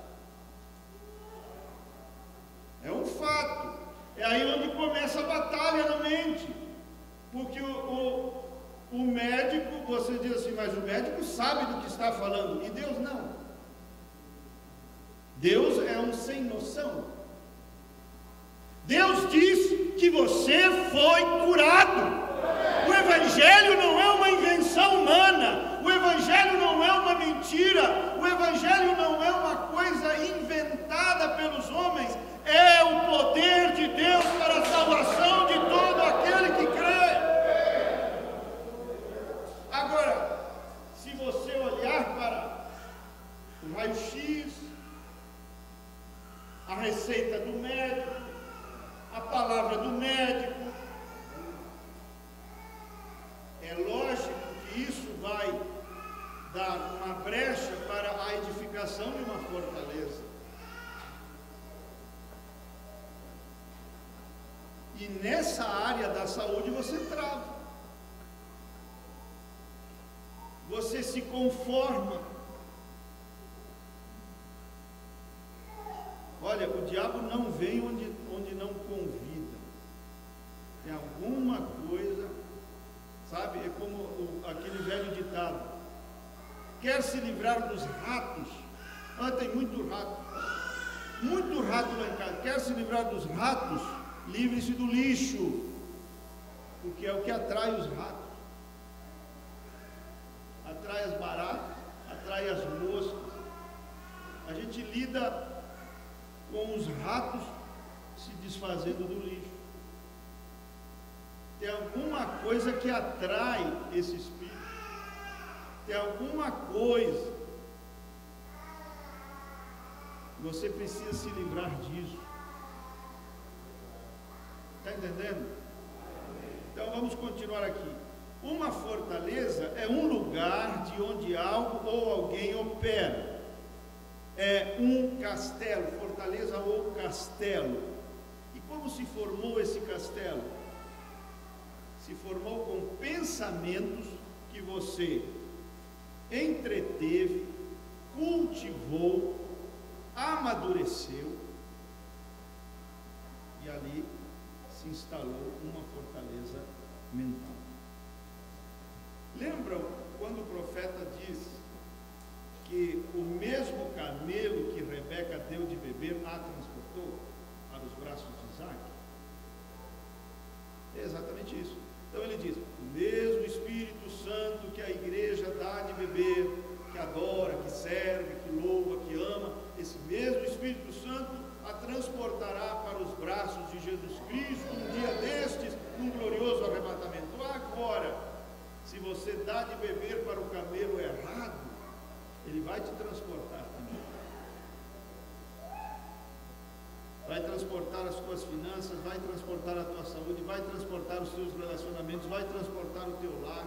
É um fato. É aí onde começa a batalha na mente. Porque o médico, você diz assim, mas o médico sabe do que está falando. E Deus não. Deus é um sem noção. Deus diz que você foi curado. O Evangelho não é uma invenção humana. O Evangelho não é uma mentira. O Evangelho não é uma coisa inventada pelos homens. É o poder de Deus para a salvação de todo aquele que crê. Agora, se você olhar para o raio-x, a receita do médico, a palavra do médico, é lógico que isso vai dar uma brecha para a edificação de uma fortaleza. E nessa área da saúde você trava. Você se conforma. Olha, o diabo não vem onde não convida. Tem alguma coisa, sabe? É como aquele velho ditado: quer se livrar dos ratos? Tem muito rato lá em casa. Quer se livrar dos ratos? Livre-se do lixo, porque é o que atrai os ratos, atrai as baratas, atrai as moscas. A gente lida com os ratos se desfazendo do lixo. Tem alguma coisa que atrai esse espírito, tem alguma coisa. Você precisa se livrar disso. Está entendendo? Então vamos continuar aqui. Uma fortaleza é um lugar de onde algo ou alguém opera. É um castelo, fortaleza ou castelo. E como se formou esse castelo? Se formou com pensamentos que você entreteve, cultivou, amadureceu, e ali se instalou uma fortaleza mental. Lembram quando o profeta diz que o mesmo camelo que Rebeca deu de beber a transportou para os braços de Isaac? É exatamente isso. Então ele diz: o mesmo Espírito Santo que a igreja dá de beber, que adora, que serve, que louva, que ama, esse mesmo Espírito Santo a transportará para os braços de Jesus Cristo um dia destes, num glorioso arrebatamento. Agora, se você dá de beber para o camelo errado, ele vai te transportar também. vai transportar as tuas finanças, vai transportar a tua saúde, vai transportar os teus relacionamentos, vai transportar o teu lar.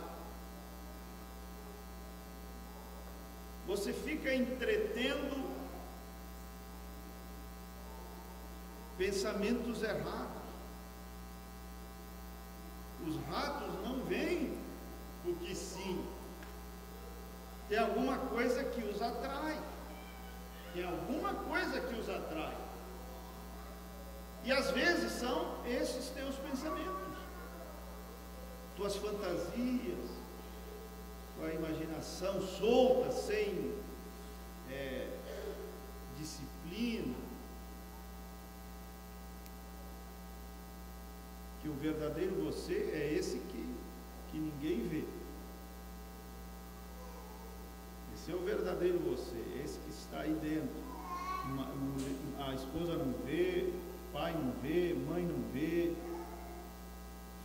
Você fica entretendo pensamentos errados. Os ratos não vêm porque sim. Tem alguma coisa que os atrai. Tem alguma coisa que os atrai. E às vezes são esses teus pensamentos, tuas fantasias, tua imaginação solta, sem disciplina. Que o verdadeiro você é esse que ninguém vê. Esse é o verdadeiro você, esse que está aí dentro. A esposa não vê, pai não vê, mãe não vê,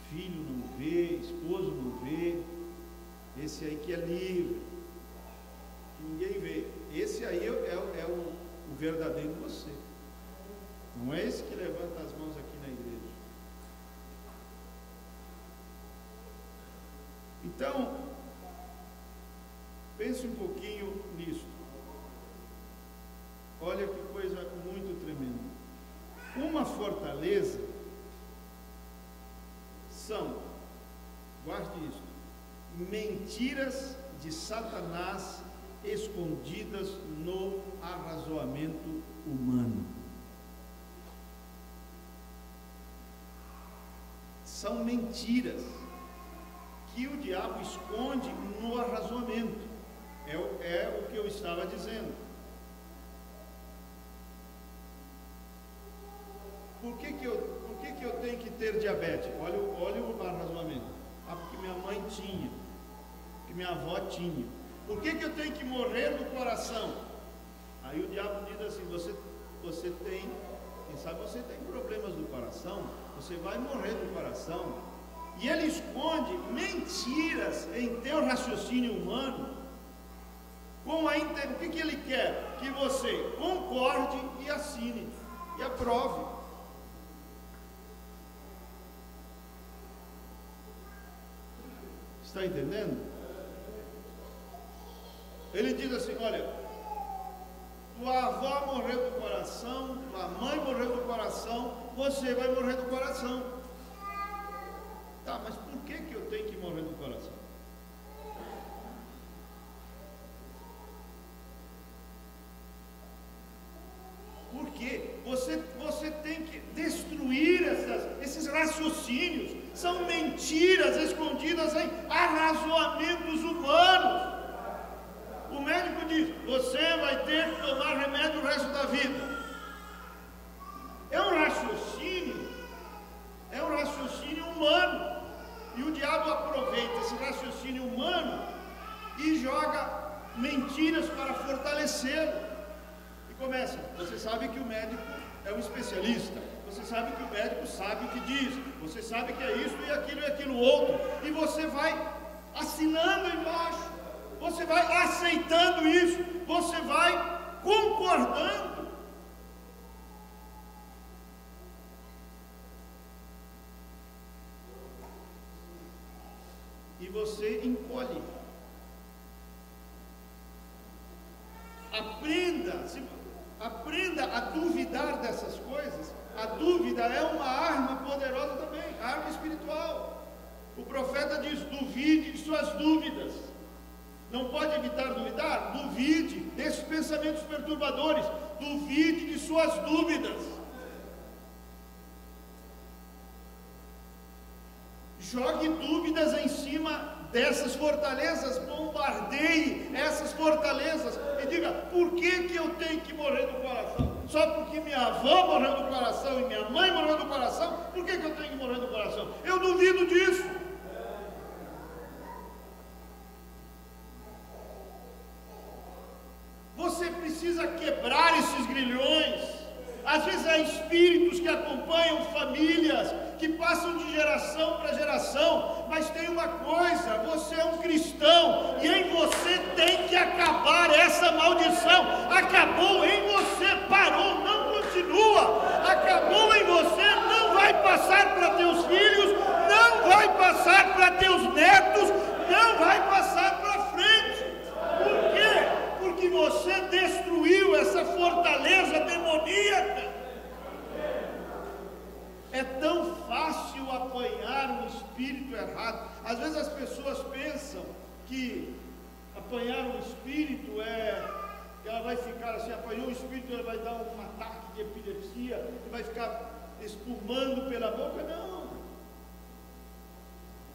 filho não vê, esposo não vê. Esse aí que é livre, que ninguém vê. Esse aí é o verdadeiro você. Não é esse que levanta as mãos aqui na igreja. Então, pense um pouquinho nisso. Olha que coisa muito tremenda. Uma fortaleza são, guarde isso, mentiras de Satanás escondidas no arrazoamento humano. São mentiras que o diabo esconde no arrazoamento. É o que eu estava dizendo. Por que eu tenho que ter diabetes? Olha o arrazoamento. Ah, porque minha mãe tinha, porque minha avó tinha. Por que eu tenho que morrer do coração? Aí o diabo diz assim: você tem, quem sabe você tem problemas do coração, você vai morrer do coração. E ele esconde mentiras em teu raciocínio humano. O que ele quer? Que você concorde e assine e aprove. Está entendendo? Ele diz assim: olha, tua avó morreu do coração, tua mãe morreu do coração, você vai morrer do coração. Tá, mas por que eu tenho que morrer do coração? Porque você tem que destruir esses raciocínios. São mentiras escondidas em arrazoamentos humanos. O médico diz: você vai ter que tomar remédio o resto da vida. É um raciocínio humano. E o diabo aproveita esse raciocínio humano e joga mentiras para fortalecê-lo. E começa: você sabe que o médico é um especialista, você sabe que o médico sabe o que diz, você sabe que é isso e aquilo outro, e você vai assinando embaixo, você vai aceitando isso, você vai concordando. E você encolhe. Aprenda a duvidar dessas coisas. A dúvida é uma arma poderosa também, arma espiritual. O profeta diz: duvide de suas dúvidas. Não pode evitar duvidar? Duvide desses pensamentos perturbadores. Duvide de suas dúvidas. Jogue dúvidas em cima dessas fortalezas, bombardeie essas fortalezas e diga: por que eu tenho que morrer do coração? Só porque minha avó morreu do coração e minha mãe morreu do coração, por que eu tenho que morrer do coração? Eu duvido disso. Você precisa quebrar esses grilhões. Às vezes há espíritos que acompanham famílias, que passam de geração para geração, mas tem uma coisa: você é um cristão e em você tem que acabar essa maldição. Acabou em você, parou, não continua. acabou em você, não vai passar para teus filhos, não vai passar para teus netos, não vai passar para frente. Por quê? Porque você destruiu essa fortaleza demoníaca. É tão fácil apanhar um espírito errado. Às vezes as pessoas pensam que apanhar um espírito que ela vai ficar assim, apanhou um espírito, ela vai dar um ataque de epilepsia, e vai ficar espumando pela boca. Não.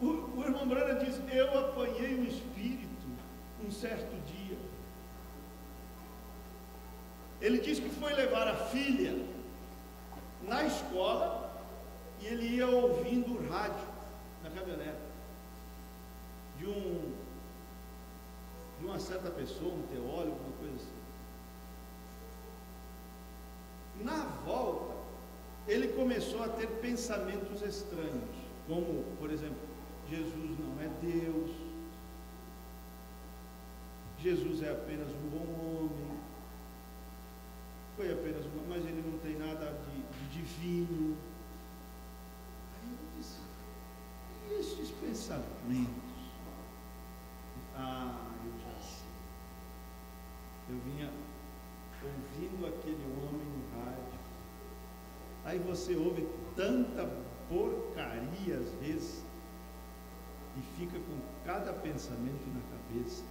O irmão Brana diz: eu apanhei um espírito um certo dia. Ele disse que foi levar a filha na escola e ele ia ouvindo o rádio na caminhonete de uma certa pessoa, um teólogo, uma coisa assim. Na volta, ele começou a ter pensamentos estranhos, como, por exemplo, Jesus não é Deus, Jesus é apenas um bom homem, foi apenas um homem, mas ele não tem nada de divino. Aí eu disse: e esses pensamentos? Eu já sei. Eu vinha ouvindo aquele homem no rádio. Aí você ouve tanta porcaria às vezes e fica com cada pensamento na cabeça.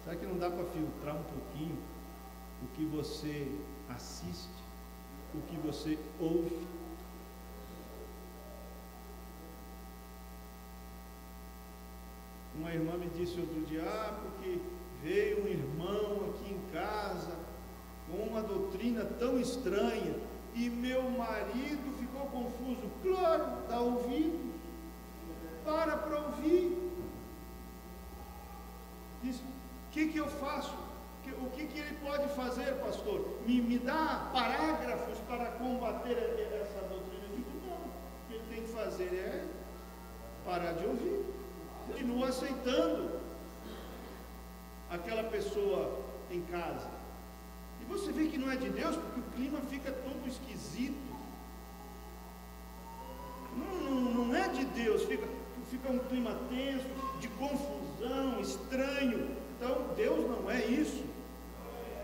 Será que não dá para filtrar um pouquinho o que você assiste, o que você ouve? Uma irmã me disse outro dia: porque veio um irmão aqui em casa com uma doutrina tão estranha e meu marido ficou confuso. Claro, dá ouvido, para ouvir. Diz: o que eu faço? O que ele pode fazer, pastor? Me dá parágrafos para combater essa doutrina? Eu digo: não, o que ele tem que fazer é parar de ouvir. Continua aceitando aquela pessoa em casa. E você vê que não é de Deus, porque o clima fica todo esquisito. Não é de Deus, fica um clima tenso, de confusão, estranho. Então Deus não é isso.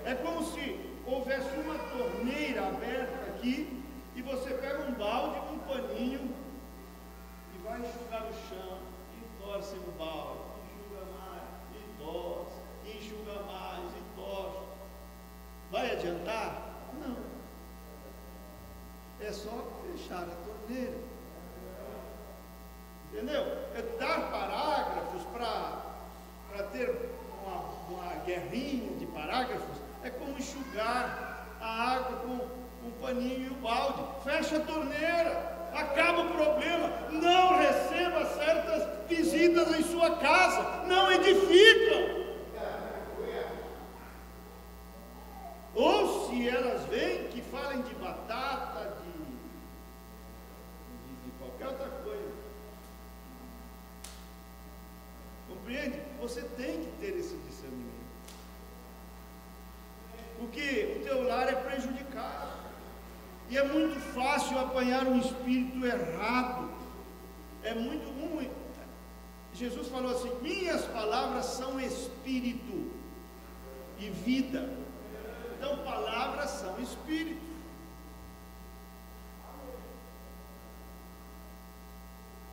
É como se houvesse uma torneira aberta aqui e você pega um balde com um paninho e vai enxugar o chão, e torce no balde, enxuga mais, e torce, e enxuga mais, e torce. Vai adiantar? Não. É só fechar a torneira. Entendeu? É dar parágrafos para ter uma guerrinha de parágrafos. É como enxugar a água com um paninho e o balde. Fecha a torneira, acaba o problema. Não receba certas visitas em sua casa, não edificam. Ou se elas vêm, que falem de batata, de qualquer outra coisa. Compreende? Você tem que ter esse discernimento. Porque o teu lar é prejudicado. E é muito fácil apanhar um espírito errado. Jesus falou assim: minhas palavras são espírito e vida. Então, palavras são espírito.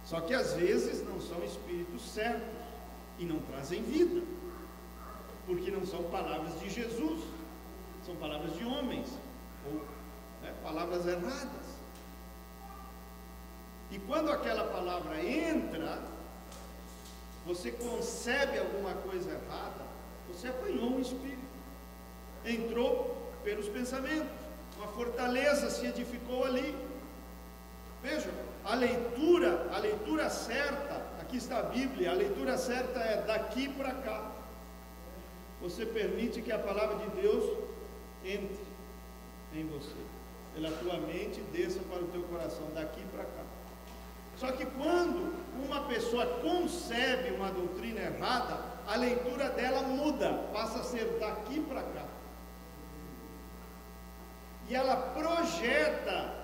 Só que às vezes não são espíritos certos e não trazem vida, porque não são palavras de Jesus, são palavras de homens, ou palavras erradas. E quando aquela palavra entra, você concebe alguma coisa errada, você apanhou um espírito, entrou pelos pensamentos, uma fortaleza se edificou ali. Veja, a leitura certa, aqui está a Bíblia, a leitura certa é daqui para cá. Você permite que a palavra de Deus entre em você, pela tua mente, desça para o teu coração, daqui para cá. Só que quando uma pessoa concebe uma doutrina errada, a leitura dela muda, passa a ser daqui para cá. e ela projeta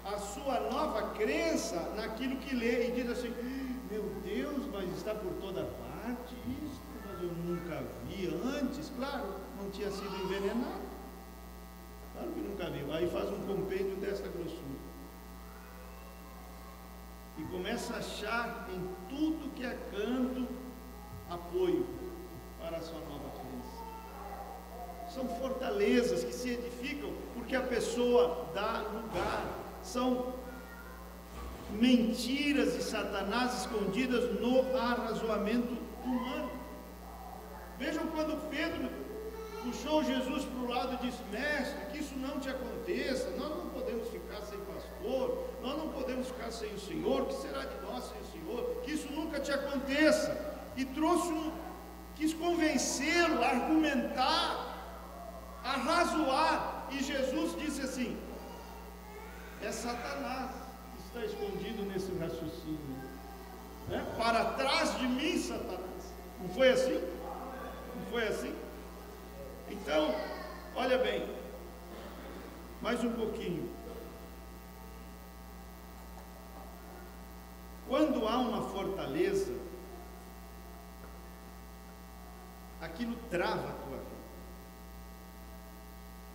a sua nova crença naquilo que lê, e diz assim: meu Deus, mas está por toda parte isso, mas eu nunca vi antes. Claro, não tinha sido envenenado, claro que nunca viu. Aí faz um compêndio dessa grossura e começa a achar em tudo que é canto apoio para a sua nova crença. São fortalezas que se edificam porque a pessoa dá lugar. São mentiras de Satanás escondidas no arrazoamento humano. Vejam quando Pedro puxou Jesus para o lado e disse: mestre, que isso não te aconteça, nós não podemos ficar sem pastor, nós não podemos ficar sem o Senhor, o que será de nós sem o Senhor? Que isso nunca te aconteça. E quis convencê-lo, argumentar, arrazoar, e Jesus disse assim: é Satanás que está escondido nesse raciocínio, né? Para trás de mim, Satanás. Não foi assim? Não foi assim? Então, olha bem, mais um pouquinho. Quando há uma fortaleza, aquilo trava a tua vida.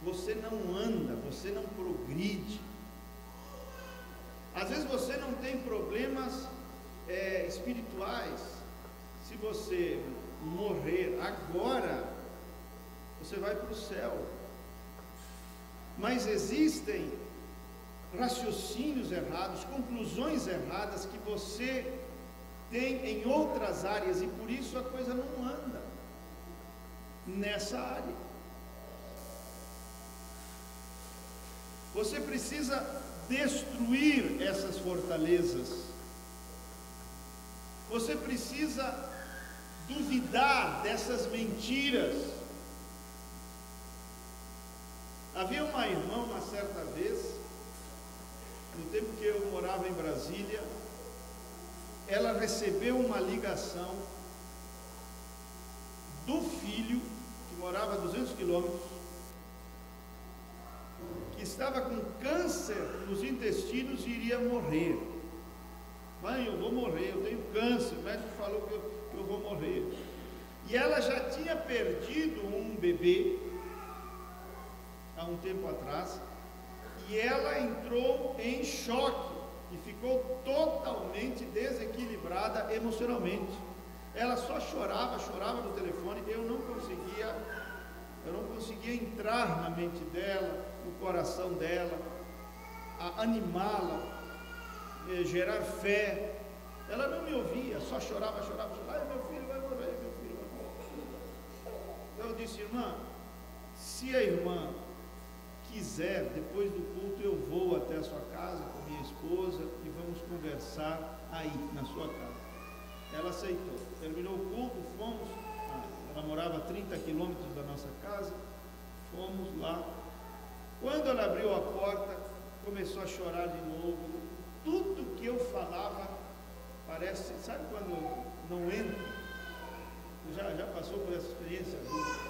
Você não anda, você não progride. Às vezes você não tem problemas espirituais. Se você morrer agora, você vai para o céu. Mas existem raciocínios errados, conclusões erradas que você tem em outras áreas, e por isso a coisa não anda nessa área. Você precisa destruir essas fortalezas. Você precisa duvidar dessas mentiras. Havia uma irmã, uma certa vez, no tempo que eu morava em Brasília, ela recebeu uma ligação do filho, que morava a 200 quilômetros, que estava com câncer nos intestinos e iria morrer. Mãe, eu vou morrer, eu tenho câncer, o médico falou que eu vou morrer. E ela já tinha perdido um bebê há um tempo atrás, e ela entrou em choque e ficou totalmente desequilibrada emocionalmente. Ela só chorava no telefone. Eu não conseguia entrar na mente dela, no coração dela, animá-la, gerar fé. Ela não me ouvia, só chorava. Ai, meu filho vai morrer, meu filho vai morrer. Eu disse: irmã, se a irmã quiser, depois do culto eu vou até a sua casa com minha esposa e vamos conversar aí, na sua casa. Ela aceitou. Terminou o culto, fomos. Ela morava a 30 quilômetros da nossa casa. Fomos lá. Quando ela abriu a porta, começou a chorar de novo. Tudo que eu falava parece, sabe quando não entra? Já passou por essa experiência?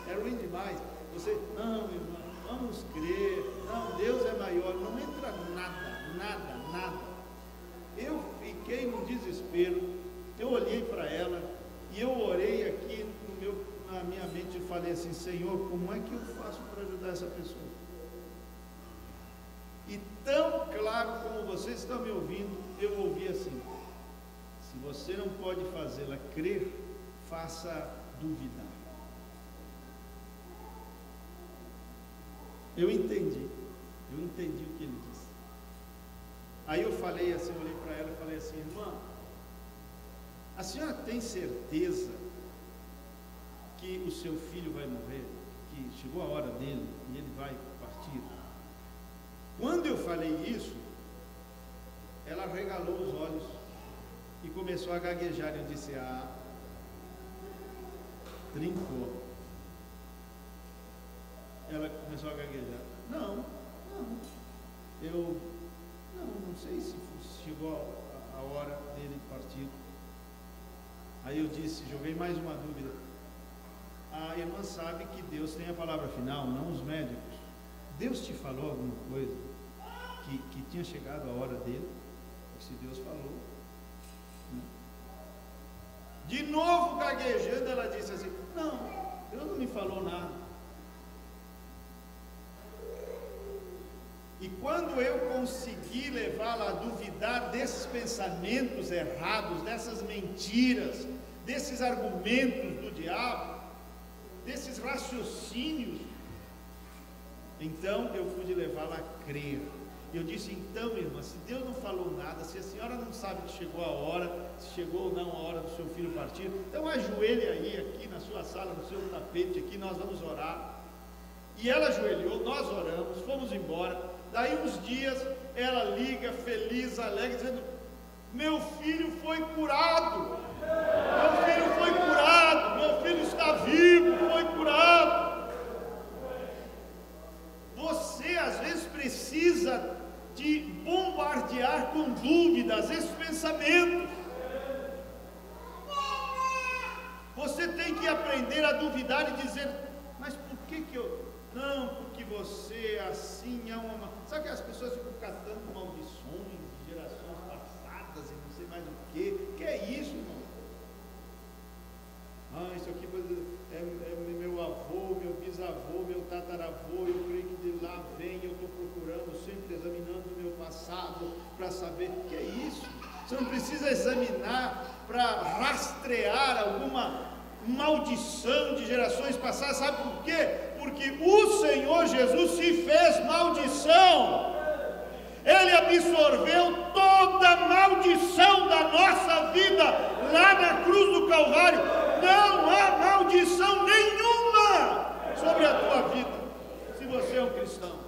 Era ruim demais. Você, não, irmã, vamos crer, não, Deus é maior. Não entra nada. Eu fiquei no desespero. Eu olhei para ela e eu orei aqui na minha mente e falei assim: Senhor, como é que eu faço para ajudar essa pessoa? E tão claro como vocês estão me ouvindo, eu ouvi assim: se você não pode fazê-la crer, faça duvidar. Eu entendi o que ele disse. Aí eu falei assim, olhei para ela e falei assim: irmã, a senhora tem certeza que o seu filho vai morrer, que chegou a hora dele e ele vai partir? Quando eu falei isso, ela regalou os olhos e começou a gaguejar. Eu disse: trincou. Ela começou a gaguejar. Não sei se chegou a hora dele partir. Aí eu disse, joguei mais uma dúvida: a irmã sabe que Deus tem a palavra final, não os médicos. Deus te falou alguma coisa que tinha chegado a hora dele? Se Deus falou, né? De novo gaguejando, ela disse assim: não, Deus não me falou nada. E quando eu consegui levá-la a duvidar desses pensamentos errados, dessas mentiras, desses argumentos do diabo, desses raciocínios, então eu pude levá-la a crer. Eu disse: então, irmã, se Deus não falou nada, se a senhora não sabe que chegou a hora, se chegou ou não a hora do seu filho partir, então ajoelhe aí, aqui na sua sala, no seu tapete, aqui nós vamos orar. E ela ajoelhou, nós oramos, fomos embora. Daí uns dias, ela liga, feliz, alegre, dizendo: meu filho foi curado, meu filho foi curado, meu filho está vivo, foi curado. Você às vezes precisa de bombardear com dúvidas esses pensamentos. Você tem que aprender a duvidar e dizer: mas por que eu... Não, porque você assim é uma... Sabe que as pessoas ficam catando maldições de gerações passadas e não sei mais o que é isso, irmão? Isso aqui é meu avô, meu bisavô, meu tataravô, eu creio que de lá vem, eu estou procurando, sempre examinando o meu passado para saber o que é isso. Você não precisa examinar para rastrear alguma maldição de gerações passadas. Sabe por quê? Porque o Senhor Jesus se fez maldição. Ele absorveu toda a maldição da nossa vida lá na cruz do Calvário. Não há maldição nenhuma sobre a tua vida, se você é um cristão.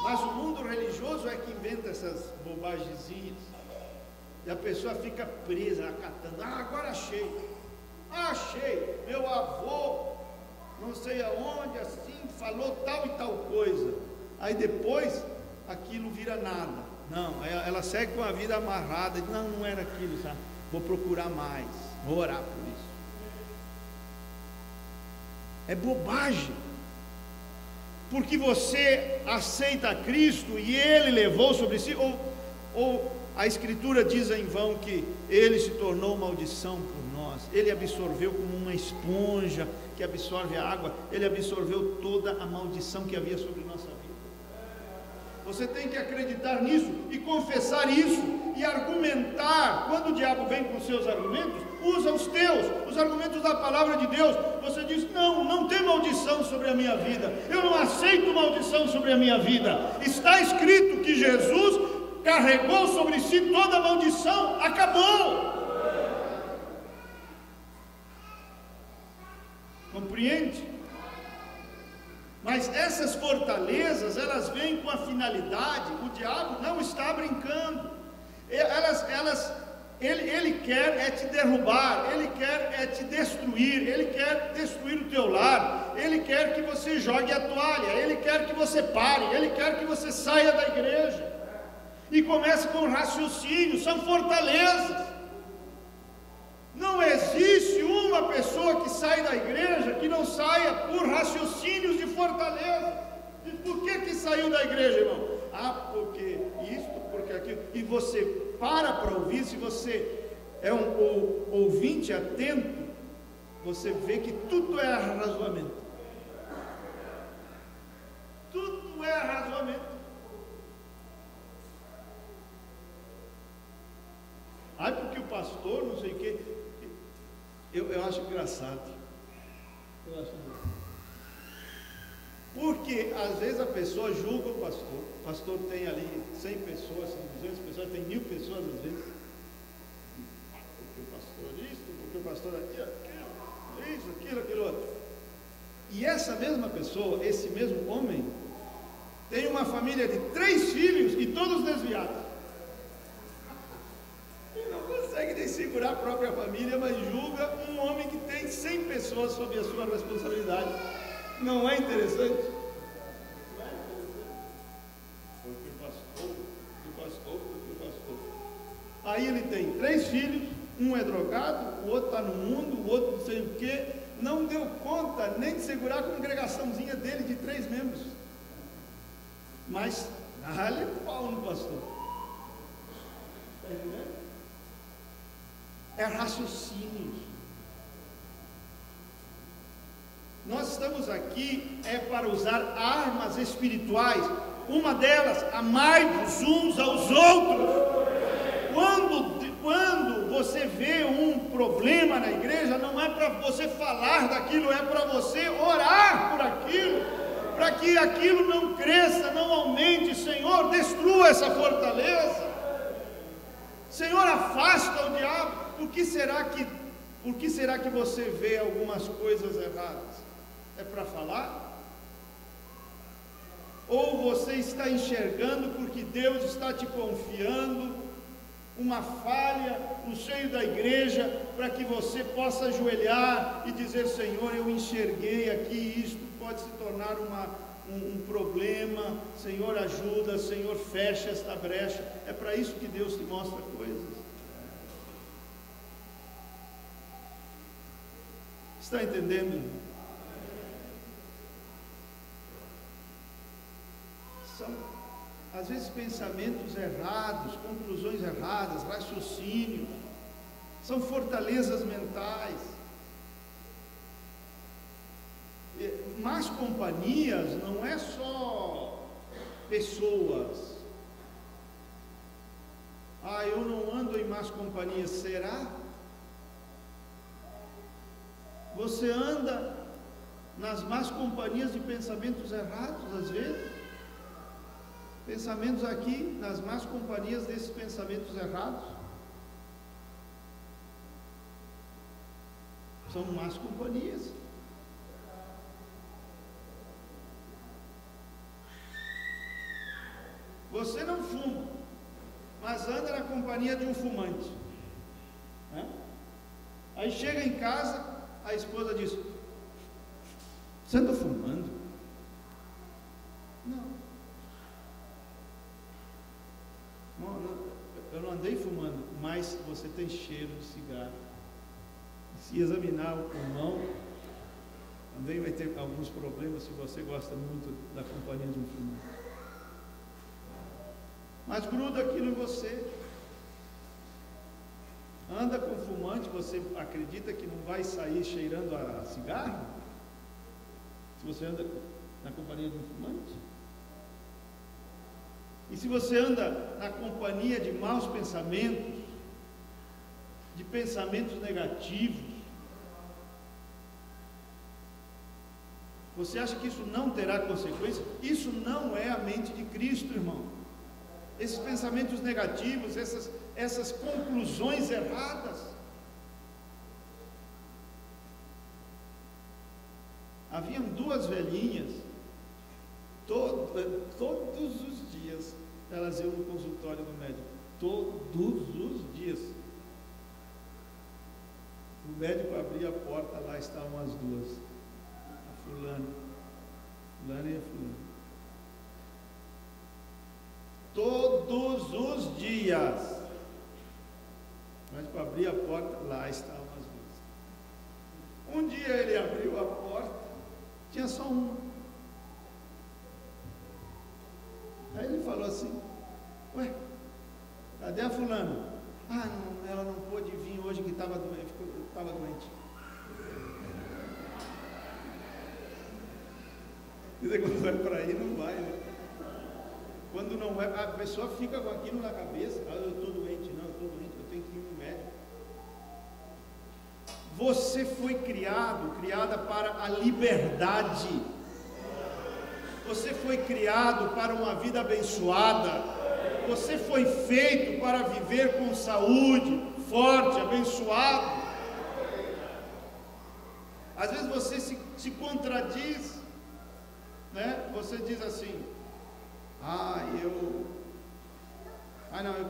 Mas o mundo religioso é que inventa essas bobagemzinhas, e a pessoa fica presa, acatando. Agora achei, meu avô, não sei aonde, assim, falou tal e tal coisa. Aí depois, aquilo vira nada. Não, ela segue com a vida amarrada. Não era aquilo, sabe? Vou procurar mais, vou orar por isso. É bobagem. Porque você aceita Cristo e Ele levou sobre si, ou a Escritura diz em vão que Ele se tornou maldição por nós. Ele absorveu como uma esponja que absorve a água. Ele absorveu toda a maldição que havia sobre nossa vida. Você tem que acreditar nisso e confessar isso e argumentar. Quando o diabo vem com seus argumentos, usa os argumentos da palavra de Deus. Você diz: não tem maldição sobre a minha vida, eu não aceito maldição sobre a minha vida. Está escrito que Jesus carregou sobre si toda a maldição, acabou. Compreende? Mas essas fortalezas, elas vêm com a finalidade, o diabo não está brincando, ele quer te derrubar, ele quer te destruir, ele quer destruir o teu lar, ele quer que você jogue a toalha, ele quer que você pare, ele quer que você saia da igreja, e comece com raciocínio. São fortalezas. Não existe uma pessoa que sai da igreja que não saia por raciocínios de fortaleza. E por que saiu da igreja, irmão? Porque isto, porque aquilo. E você para ouvir. Se você é um ouvinte atento, você vê que tudo é arrazoamento. Tudo é arrazoamento. Porque o pastor, não sei o que. Eu acho engraçado. Porque às vezes a pessoa julga o pastor. O pastor tem ali 100 pessoas, 200 pessoas, tem 1000 pessoas às vezes. Porque o pastor isso, porque o pastor aquilo, isso, aquilo outro. E essa mesma pessoa, esse mesmo homem, tem uma família de 3 filhos e todos desviados. Consegue nem segurar a própria família, mas julga um homem que tem 100 pessoas sob a sua responsabilidade. Não é interessante? Não é interessante? Porque o pastor. Aí ele tem 3 filhos, um é drogado, o outro está no mundo, o outro não sei o que, não deu conta nem de segurar a congregaçãozinha dele de 3 membros. Mas, dá-lhe pau no pastor. Está entendendo? É raciocínio. Nós estamos aqui para usar armas espirituais. Uma delas, amai-vos uns aos outros. Quando você vê um problema na igreja, não é para você falar daquilo, é para você orar por aquilo, para que aquilo não cresça, não aumente. Senhor, destrua essa fortaleza. Senhor, afasta o diabo. Por que será que você vê algumas coisas erradas? É para falar? Ou você está enxergando porque Deus está te confiando uma falha no seio da igreja, para que você possa ajoelhar e dizer: Senhor, eu enxerguei aqui, isto pode se tornar um problema, Senhor, ajuda, Senhor, fecha esta brecha. É para isso que Deus te mostra coisas. Está entendendo? São, às vezes, pensamentos errados, conclusões erradas, raciocínios, são fortalezas mentais. Más companhias não é só pessoas. Eu não ando em más companhias. Será? Você anda nas más companhias de pensamentos errados, às vezes? Pensamentos aqui, nas más companhias desses pensamentos errados? São más companhias. Você não fuma, mas anda na companhia de um fumante, né? Aí chega em casa, a esposa diz: você anda fumando? Não, eu não andei fumando, mas você tem cheiro de cigarro. Se examinar o pulmão, também vai ter alguns problemas se você gosta muito da companhia de um fumante. Mas gruda aquilo em você. Anda com fumante, você acredita que não vai sair cheirando a cigarro? Se você anda na companhia de um fumante? E se você anda na companhia de maus pensamentos, de pensamentos negativos, você acha que isso não terá consequência? Isso não é a mente de Cristo, irmão. Esses pensamentos negativos, essas conclusões erradas. Haviam 2 velhinhas, todos os dias elas iam no consultório do médico, todos os dias. O médico abria a porta, lá estavam as 2, a fulana e a fulana. Todos os dias. Mas para abrir a porta, lá estavam as 2. Um dia ele abriu a porta, tinha só uma. Aí ele falou assim: ué, cadê a fulana? Não, ela não pôde vir hoje que estava doente. Quer dizer, quando vai para aí, não vai, né? Quando não vai, a pessoa fica com aquilo na cabeça: eu estou doente, eu tenho que ir no médico. Você foi criada para a liberdade. Você foi criado para uma vida abençoada. Você foi feito para viver com saúde, forte, abençoado. Às vezes você se contradiz, né? Você diz assim: eu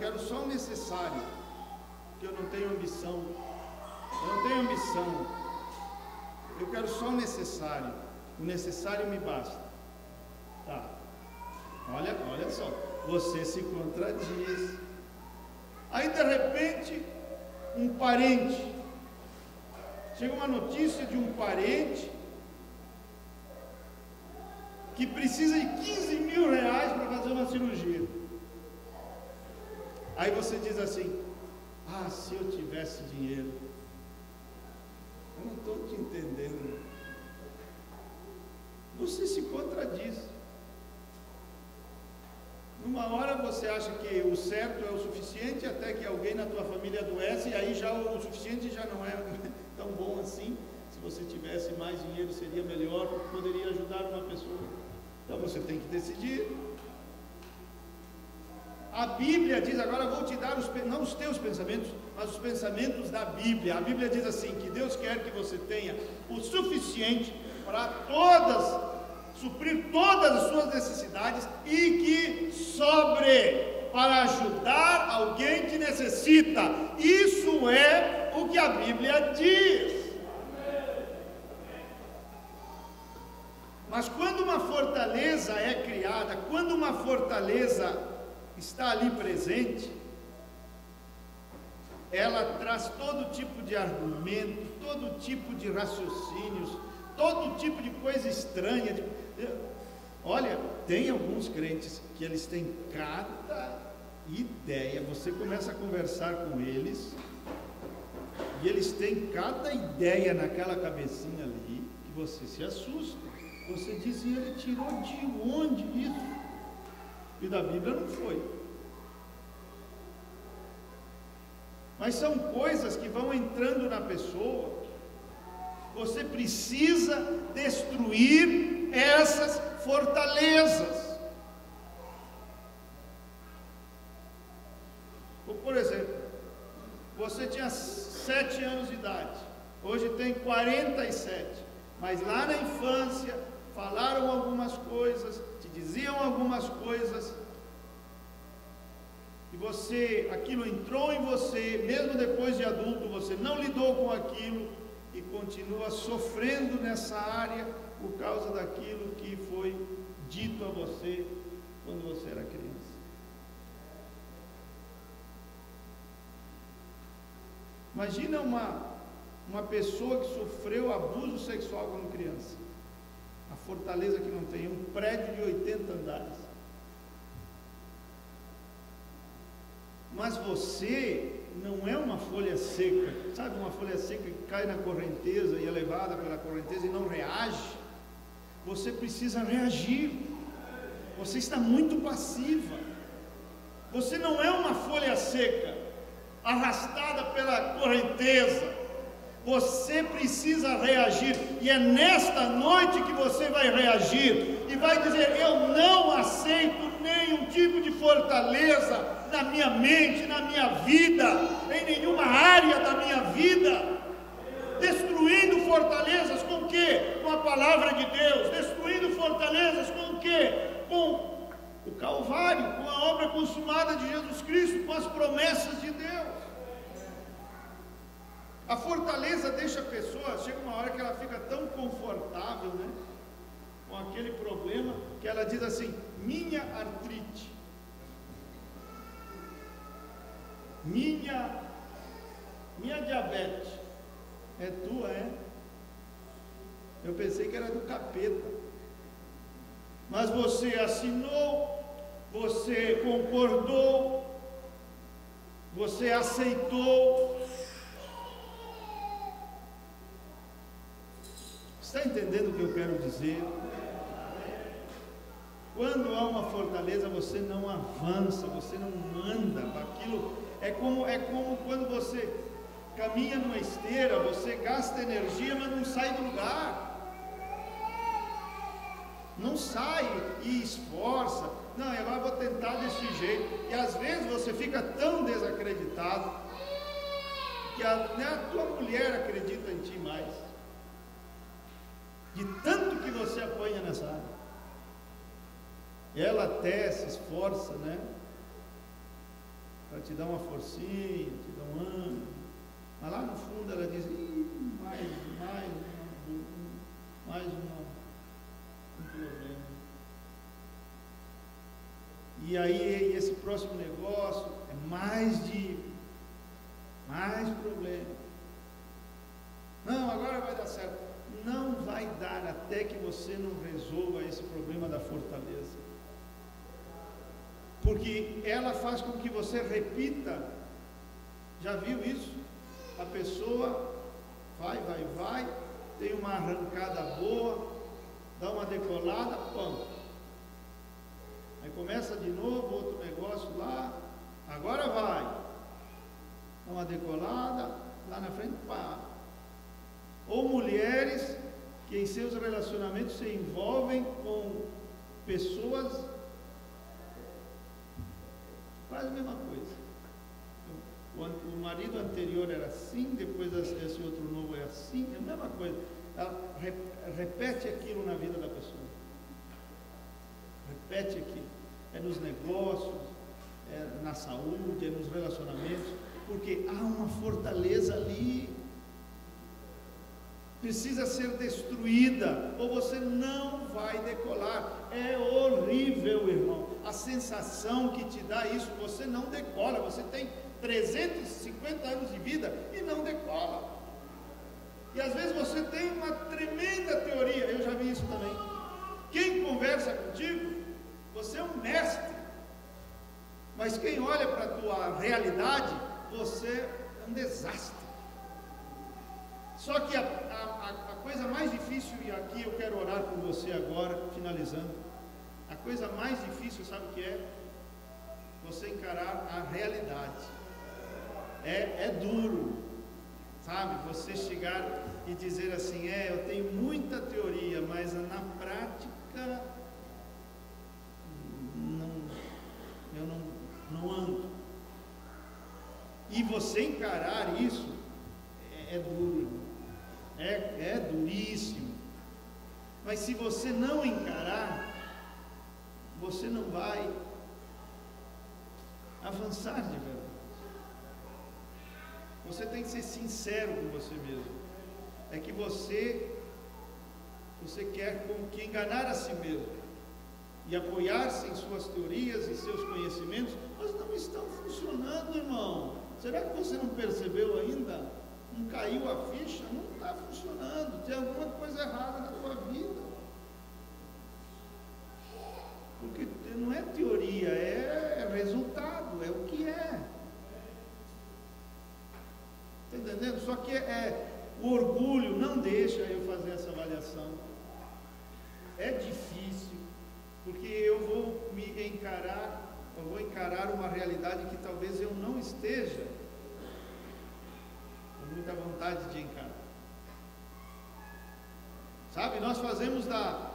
quero só o necessário, porque eu não tenho ambição. Eu quero só o necessário me basta. Tá, olha só, você se contradiz. Aí de repente, um parente chega uma notícia de um parente que precisa de 15 mil reais para fazer uma cirurgia. Aí você diz assim: ah, se eu tivesse dinheiro. Eu não estou te entendendo. Você se contradiz. Numa hora você acha que o certo é o suficiente, até que alguém na tua família adoece, e aí já o suficiente já não é tão bom assim. Se você tivesse mais dinheiro seria melhor, porque poderia ajudar uma pessoa. Então você tem que decidir. A Bíblia diz, agora eu vou te dar não os teus pensamentos, mas os pensamentos da Bíblia. A Bíblia diz assim, que Deus quer que você tenha o suficiente para suprir todas as suas necessidades, e que sobre para ajudar alguém que necessita. Isso é o que a Bíblia diz. Mas quando uma fortaleza é criada, quando uma fortaleza está ali presente, ela traz todo tipo de argumento, todo tipo de raciocínios, todo tipo de coisa estranha. Olha, tem alguns crentes que eles têm cada ideia. Você começa a conversar com eles e eles têm cada ideia naquela cabecinha ali que você se assusta. Você diz: e ele tirou de onde isso? E da Bíblia não foi. Mas são coisas que vão entrando na pessoa. Você precisa destruir essas fortalezas. Por exemplo, você tinha 7 anos de idade, hoje tem 47, mas lá na infância falaram algumas coisas, te diziam algumas coisas, e aquilo entrou em você, mesmo depois de adulto, você não lidou com aquilo e continua sofrendo nessa área por causa daquilo que foi dito a você quando você era criança. Imagina uma pessoa que sofreu abuso sexual quando criança. A fortaleza que não tem, um prédio de 80 andares. Mas você não é uma folha seca, sabe, uma folha seca que cai na correnteza e é levada pela correnteza e não reage. Você precisa reagir. Você está muito passiva. Você não é uma folha seca, arrastada pela correnteza. Você precisa reagir, e é nesta noite que você vai reagir e vai dizer: eu não aceito nenhum tipo de fortaleza na minha mente, na minha vida, em nenhuma área da minha vida. Destruindo fortalezas com o quê? Com a palavra de Deus. Destruindo fortalezas com o quê? Com o Calvário, com a obra consumada de Jesus Cristo, com as promessas de Deus. A fortaleza deixa a pessoa, chega uma hora que ela fica tão confortável, né, com aquele problema, que ela diz assim: minha artrite, minha diabetes, é tua, é? Eu pensei que era do capeta. Mas você assinou, você concordou, você aceitou. Está entendendo o que eu quero dizer? Quando há uma fortaleza, você não avança, você não anda. Aquilo é como quando você caminha numa esteira, você gasta energia, mas não sai do lugar. Não sai e esforça. Não, agora vou tentar desse jeito. E às vezes você fica tão desacreditado que a tua mulher acredita em ti mais. De tanto que você apanha nessa área. Ela até se esforça, né? Para te dar uma forcinha, te dar um ânimo. Mas lá no fundo ela diz: mais um problema. E aí esse próximo negócio é mais problema. Não, agora vai dar certo. Não vai dar até que você não resolva esse problema da fortaleza. Porque ela faz com que você repita. Já viu isso? A pessoa vai, tem uma arrancada boa, dá uma decolada, pão. Aí começa de novo outro negócio lá, agora vai. Dá uma decolada, lá na frente, pá. Ou mulheres que em seus relacionamentos se envolvem com pessoas, quase a mesma coisa. O marido anterior era assim, depois esse outro novo é assim, é a mesma coisa. Ela repete aquilo na vida da pessoa. Repete aquilo. É nos negócios, é na saúde, é nos relacionamentos, porque há uma fortaleza ali. Precisa ser destruída, ou você não vai decolar. É horrível, irmão. A sensação que te dá isso, você não decola, você tem 350 anos de vida e não decola. E às vezes você tem uma tremenda teoria, eu já vi isso também. Quem conversa contigo, você é um mestre. Mas quem olha para a tua realidade, você é um desastre. Só que a coisa mais difícil, e aqui eu quero orar por você agora, finalizando. A coisa mais difícil, sabe o que é? Você encarar a realidade. É duro, sabe? Você chegar e dizer assim, eu tenho muita teoria, mas na prática eu não ando. E você encarar isso é duro, é duríssimo. Mas se você não encarar, você não vai avançar de verdade. Você tem que ser sincero com você mesmo. É que você quer como que enganar a si mesmo e apoiar-se em suas teorias e seus conhecimentos, mas não estão funcionando, irmão. Será que você não percebeu ainda? Não caiu a ficha? Não está funcionando. Tem alguma coisa errada na tua vida. Porque não é teoria, é resultado, é o que é. Está entendendo? Só que o orgulho não deixa eu fazer essa avaliação. É difícil, porque eu vou encarar uma realidade que talvez eu não esteja com muita vontade de encarar. Sabe, nós fazemos a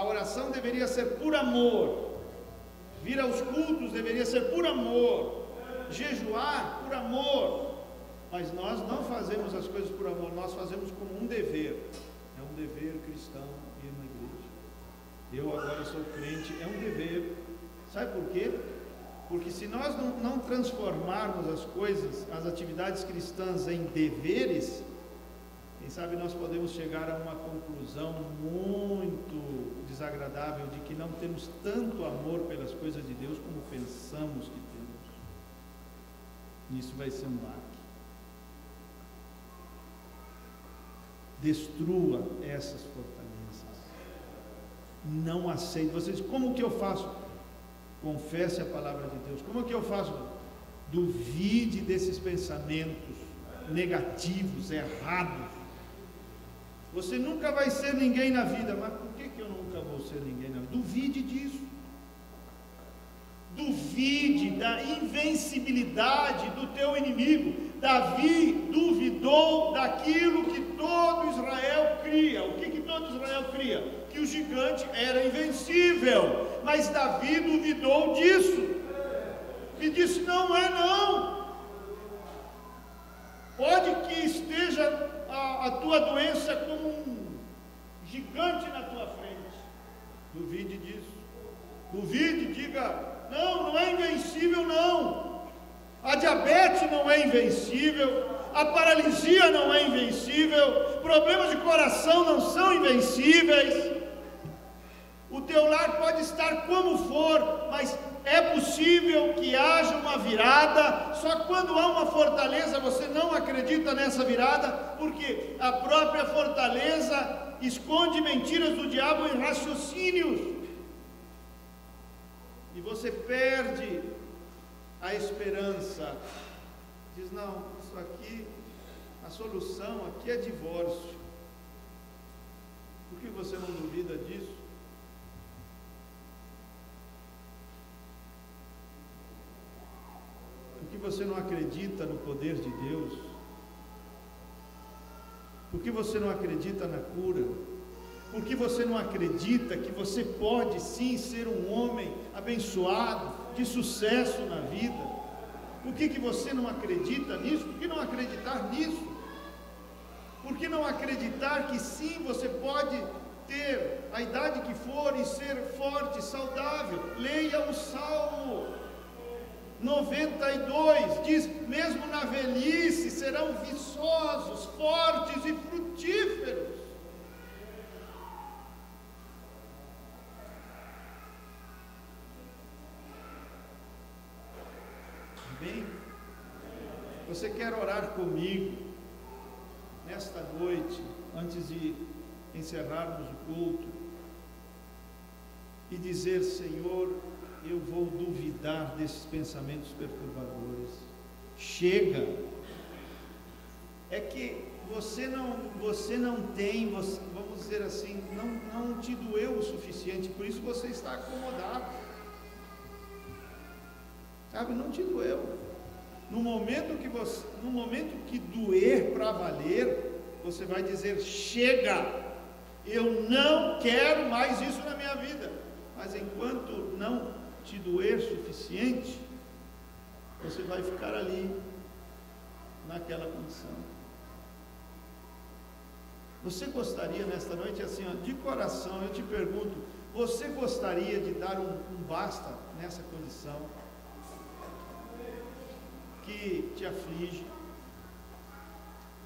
oração deveria ser por amor, vir aos cultos deveria ser por amor, jejuar por amor, mas nós não fazemos as coisas por amor, nós fazemos como um dever. É um dever cristão ir na igreja. Eu agora sou crente, é um dever. Sabe por quê? Porque se nós não transformarmos as coisas, as atividades cristãs em deveres, quem sabe nós podemos chegar a uma conclusão muito desagradável de que não temos tanto amor pelas coisas de Deus como pensamos que temos. Isso vai ser um baque. Destrua essas fortalezas. Não aceite. Você diz, como que eu faço? Confesse a palavra de Deus. Como que eu faço? Duvide desses pensamentos negativos, errados. Você nunca vai ser ninguém na vida. Mas por que eu nunca vou ser ninguém na vida? Duvide disso. Duvide da invencibilidade do teu inimigo. Davi duvidou daquilo que todo Israel cria. O que todo Israel cria? Que o gigante era invencível. Mas Davi duvidou disso. E disse, não é não. Pode que esteja a tua doença como um gigante na tua frente. Duvide disso. Duvide, diga, não é invencível não. A diabetes não é invencível, a paralisia não é invencível, problemas de coração não são invencíveis. O teu lar pode estar como for, mas é possível que haja uma virada, só que quando há uma fortaleza você não acredita nessa virada, porque a própria fortaleza esconde mentiras do diabo em raciocínios, e você perde a esperança, diz: não, isso aqui, a solução aqui é divórcio. Por que você não duvida disso? Por que você não acredita no poder de Deus? Por que você não acredita na cura? Por que você não acredita que você pode sim ser um homem abençoado, de sucesso na vida? Por que você não acredita nisso? Por que não acreditar nisso? Por que não acreditar que sim, você pode ter a idade que for e ser forte, saudável? Leia o Salmo 92, diz: mesmo na velhice serão viçosos, fortes e frutíferos. Bem, você quer orar comigo nesta noite, antes de encerrarmos o culto, e dizer: Senhor, eu vou duvidar desses pensamentos perturbadores. Chega. É que você não tem, vamos dizer assim, não te doeu o suficiente, por isso você está acomodado. Sabe, não te doeu. No momento que doer para valer, você vai dizer: chega, eu não quero mais isso na minha vida. Mas enquanto não te doer suficiente, você vai ficar ali, naquela condição. Você gostaria nesta noite, assim, ó, de coração, eu te pergunto, você gostaria de dar um basta nessa condição que te aflige,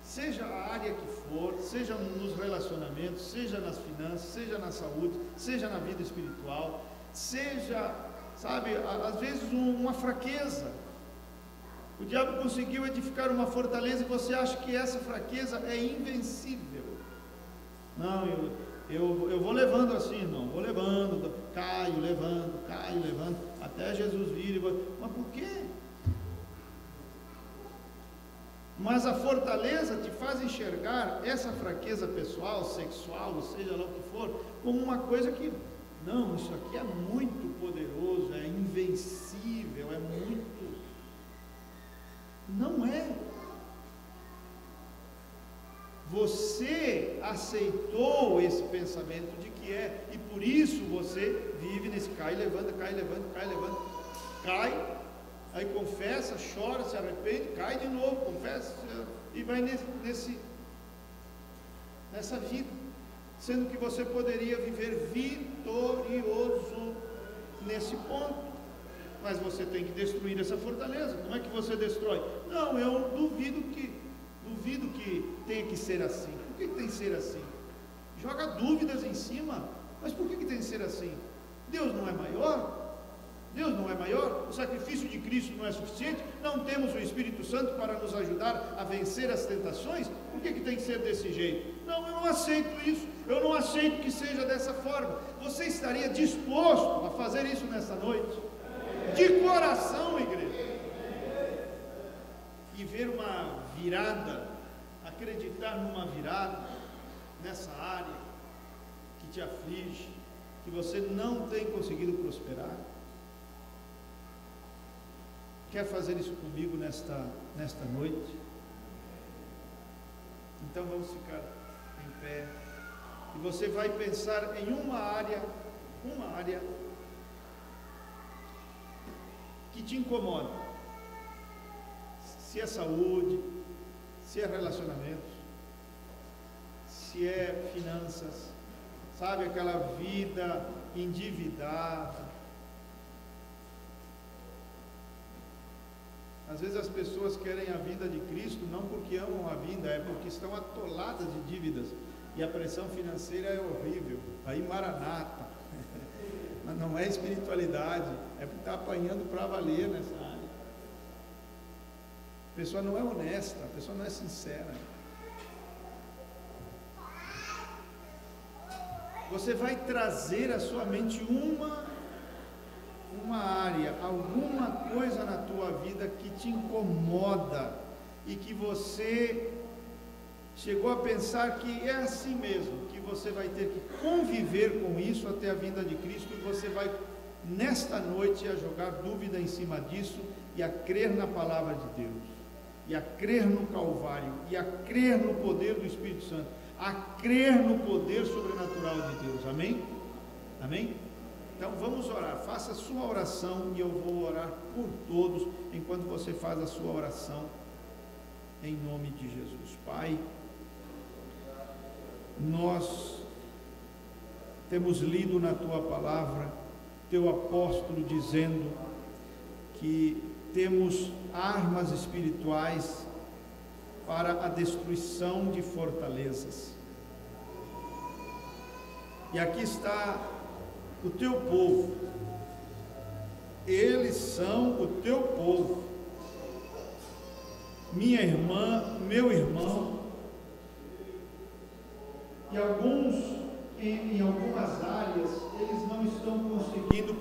seja a área que for, seja nos relacionamentos, seja nas finanças, seja na saúde, seja na vida espiritual, seja, sabe, às vezes uma fraqueza. O diabo conseguiu edificar uma fortaleza e você acha que essa fraqueza é invencível. Não, eu vou levando assim, irmão, vou levando, caio, levando, até Jesus vir. Mas por quê? Mas a fortaleza te faz enxergar essa fraqueza pessoal, sexual, ou seja lá o que for, como uma coisa que, não, isso aqui é muito poderoso, é invencível, é muito... Não é. Você aceitou esse pensamento de que é, e por isso você vive nesse cai, levanta, cai, aí confessa, chora, se arrepende, cai de novo, confessa, e vai nessa vida, sendo que você poderia viver vitorioso nesse ponto. Mas você tem que destruir essa fortaleza. Como é que você destrói? Não, eu duvido que tenha que ser assim. Por que tem que ser assim? Joga dúvidas em cima. Mas por que tem que ser assim? Deus não é maior? Deus não é maior? O sacrifício de Cristo não é suficiente? Não temos o Espírito Santo para nos ajudar a vencer as tentações? Por que tem que ser desse jeito? Não, eu não aceito isso. Eu não aceito que seja dessa forma. Você estaria disposto a fazer isso nessa noite? De coração, igreja, e ver uma virada, acreditar numa virada nessa área que te aflige, que você não tem conseguido prosperar. Quer fazer isso comigo nesta noite? Então vamos ficar em pé, e você vai pensar em uma área que te incomoda, se é saúde, se é relacionamentos, se é finanças, sabe, aquela vida endividada. Às vezes as pessoas querem a vida de Cristo não porque amam a vida, é porque estão atoladas de dívidas, e a pressão financeira é horrível. Aí Maranata, mas não é espiritualidade, é porque está apanhando para valer nessa área. A pessoa não é honesta, a pessoa não é sincera. Você vai trazer à sua mente uma área, alguma coisa na tua vida que te incomoda e que você chegou a pensar que é assim mesmo, que você vai ter que conviver com isso até a vinda de Cristo, e você vai nesta noite a jogar dúvida em cima disso e a crer na palavra de Deus, e a crer no Calvário, e a crer no poder do Espírito Santo, a crer no poder sobrenatural de Deus. Amém? Amém? Então vamos orar. Faça a sua oração e eu vou orar por todos enquanto você faz a sua oração, em nome de Jesus. Pai, nós temos lido na tua palavra teu apóstolo dizendo que temos armas espirituais para a destruição de fortalezas. E aqui está o teu povo. Eles são o teu povo. Minha irmã, meu irmão, e alguns, em algumas áreas, eles não estão conseguindo